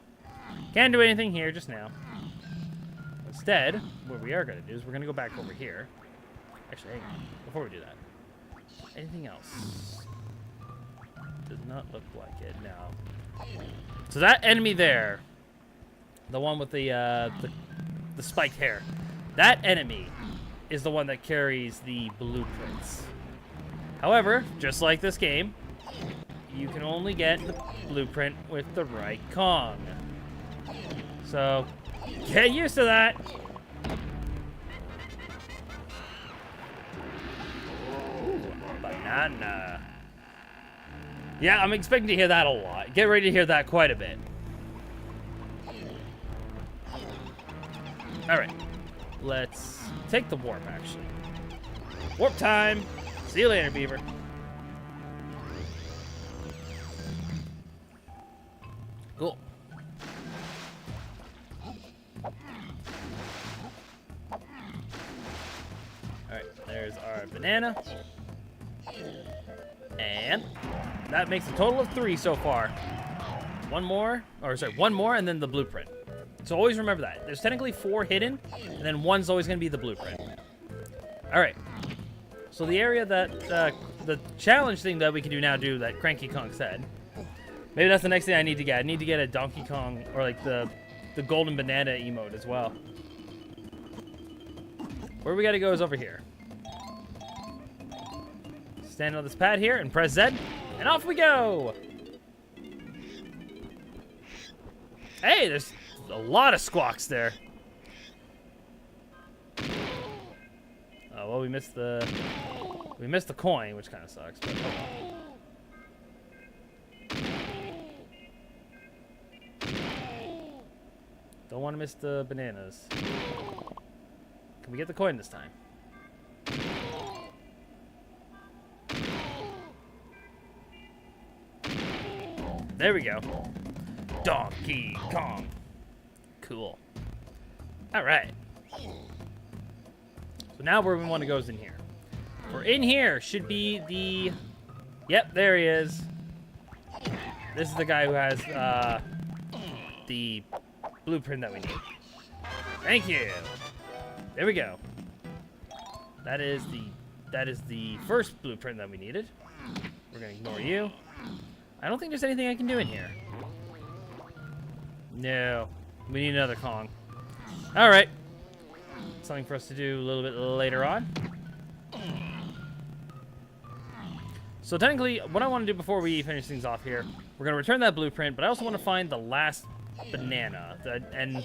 Speaker 3: can't do anything here just now. Instead, what we are going to do is we're going to go back over here. Actually, hang on. Before we do that. Anything else? Does not look like it, no. So that enemy there, the one with the spiked hair, that enemy is the one that carries the blueprints. However, just like this game, you can only get the blueprint with the right Kong. So, get used to that. Ooh, banana. Yeah, I'm expecting to hear that a lot. Get ready to hear that quite a bit. Alright. Let's take the warp, actually. Warp time! See you later, Beaver. Cool. Alright, there's our banana. And that makes a total of 3 so far. One more, and then the blueprint. So always remember that. There's technically 4 hidden, and then 1's always going to be the blueprint. Alright. So the area that, the challenge thing that we can do now that Cranky Kong said. Maybe that's the next thing I need to get. I need to get a Donkey Kong, or like the golden banana emote as well. Where we got to go is over here. Stand on this pad here and press Z, and off we go! Hey, there's a lot of squawks there. well, we missed the coin, which kind of sucks. But, don't want to miss the bananas. Can we get the coin this time? There we go. Donkey Kong. Cool. All right. So now where we want to go is in here. For in here should be the... Yep, there he is. This is the guy who has the blueprint that we need. Thank you. There we go. That is the first blueprint that we needed. We're gonna ignore you. I don't think there's anything I can do in here. No. We need another Kong. Alright. Something for us to do a little bit later on. So technically, what I want to do before we finish things off here, we're going to return that blueprint, but I also want to find the last banana. And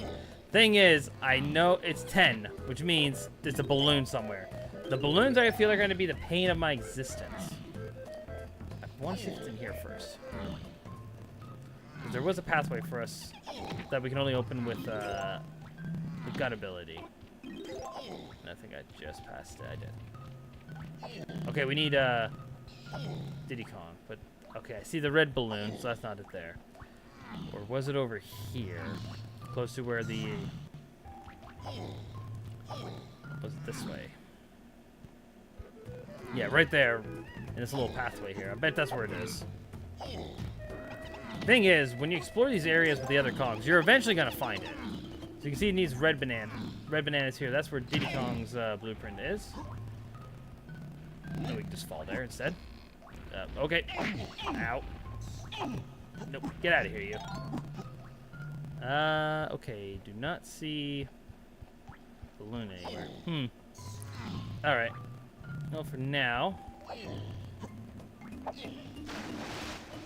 Speaker 3: thing is, I know it's 10, which means there's a balloon somewhere. The balloons, I feel, are going to be the pain of my existence. I want to see if it's in here first. There was a pathway for us that we can only open with the gun ability. And I think I just passed it. I did. Okay, we need Diddy Kong, but okay, I see the red balloon, so that's not it there. Or was it over here, close to where the? Was it this way? Yeah, right there, in this little pathway here. I bet that's where it is. Thing is, when you explore these areas with the other Kongs, you're eventually gonna find it. So you can see it needs red banana. Red bananas here. That's where Diddy Kong's blueprint is. Oh, we can just fall there instead. Okay. Ow. Nope. Get out of here, you. Okay. Do not see balloon anywhere. All right. Well, for now,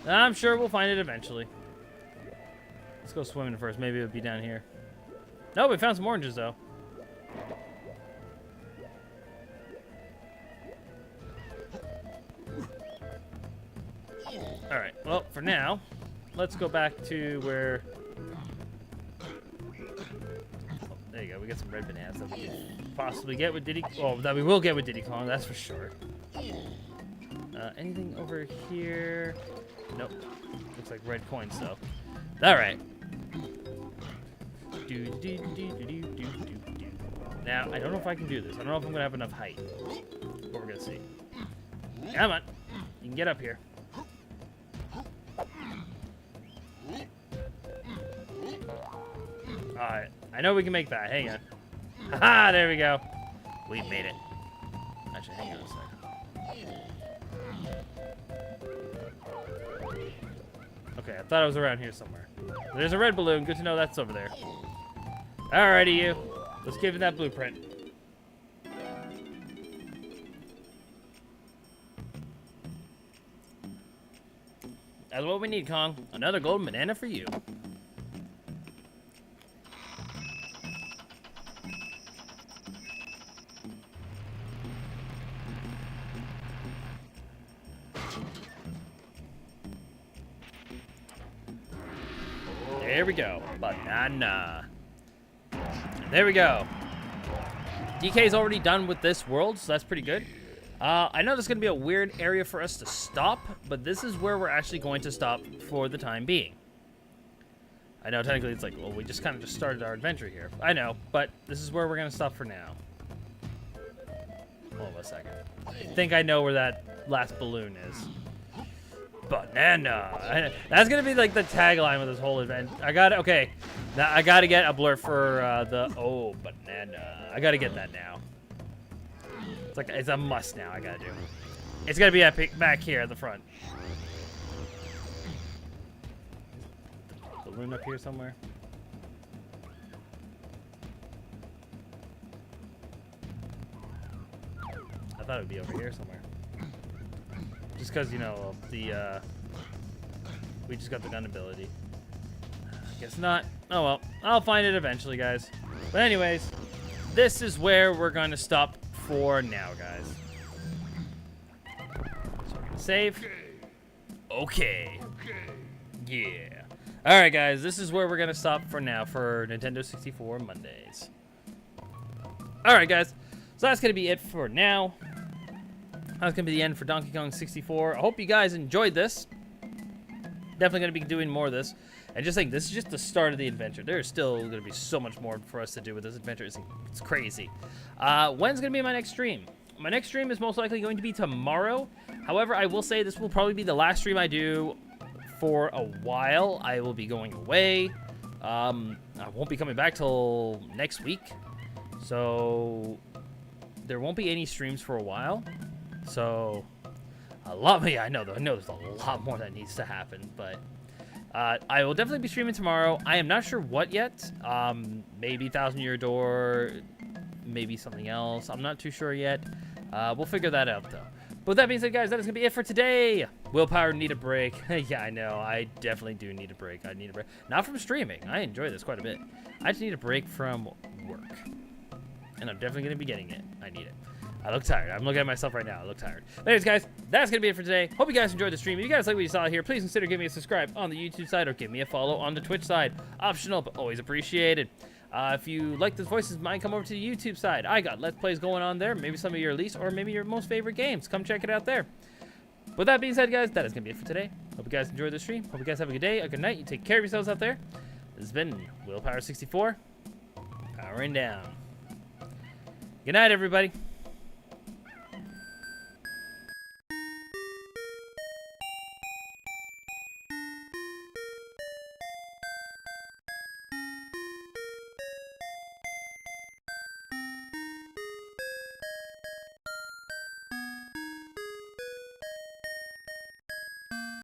Speaker 3: I'm sure we'll find it eventually. Let's go swimming first. Maybe it'll be down here. No, we found some oranges though. All right. Well, for now, let's go back to where. Oh, there you go. We got some red bananas that we can possibly get with Diddy. Oh, that we will get with Diddy Kong. That's for sure. Anything over here? Nope. Looks like red coins though. All right. Now, I don't know if I can do this. I don't know if I'm gonna have enough height. But we're gonna see. Come on. You can get up here. Alright. I know we can make that. Hang on. Haha, there we go. We made it. Actually, hang on a second. Okay, I thought it was around here somewhere. There's a red balloon. Good to know that's over there. Alrighty, you. Let's give it that blueprint. That's what we need, Kong. Another golden banana for you. There we go. Banana. There we go. DK's already done with this world, so that's pretty good. I know this is going to be a weird area for us to stop, but this is where we're actually going to stop for the time being. I know technically it's like, well, we just kind of just started our adventure here. I know, but this is where we're going to stop for now. Hold on a second. I think I know where that last balloon is. Banana. That's gonna be like the tagline with this whole event. I gotta get a blur for the banana. I gotta get that now. It's a must now. I gotta do. It's gonna be epic back here at the front. Balloon up here somewhere. I thought it would be over here somewhere. Just because, you know, we just got the gun ability. Guess not. Oh well, I'll find it eventually, guys. But anyways, this is where we're going to stop for now, guys. So we're gonna save. Okay. Yeah. All right, guys. This is where we're gonna stop for now for Nintendo 64 Mondays. All right, guys. So that's gonna be it for now. That's gonna be the end for Donkey Kong 64. I hope you guys enjoyed this. Definitely gonna be doing more of this. And just think, this is just the start of the adventure. There's still gonna be so much more for us to do with this adventure. It's crazy. When's gonna be my next stream? My next stream is most likely going to be tomorrow. However, I will say this will probably be the last stream I do for a while. I will be going away. I won't be coming back till next week. So there won't be any streams for a while. So I know there's a lot more that needs to happen, but I will definitely be streaming tomorrow. I am not sure what yet. Maybe 1,000 Year Door, maybe something else. I'm not too sure yet. We'll figure that out though. But with that being said, guys, that is gonna be it for today. Willpower, need a break. Yeah, I know. I definitely do need a break. I need a break. Not from streaming. I enjoy this quite a bit. I just need a break from work. And I'm definitely gonna be getting it. I need it. I look tired. I'm looking at myself right now. I look tired. But anyways, guys, that's going to be it for today. Hope you guys enjoyed the stream. If you guys like what you saw here, please consider giving me a subscribe on the YouTube side or give me a follow on the Twitch side. Optional, but always appreciated. If you like the voices, mind come over to the YouTube side. I got Let's Plays going on there. Maybe some of your least or maybe your most favorite games. Come check it out there. With that being said, guys, that is going to be it for today. Hope you guys enjoyed the stream. Hope you guys have a good day, a good night. You take care of yourselves out there. This has been Willpower64. Powering down. Good night, everybody.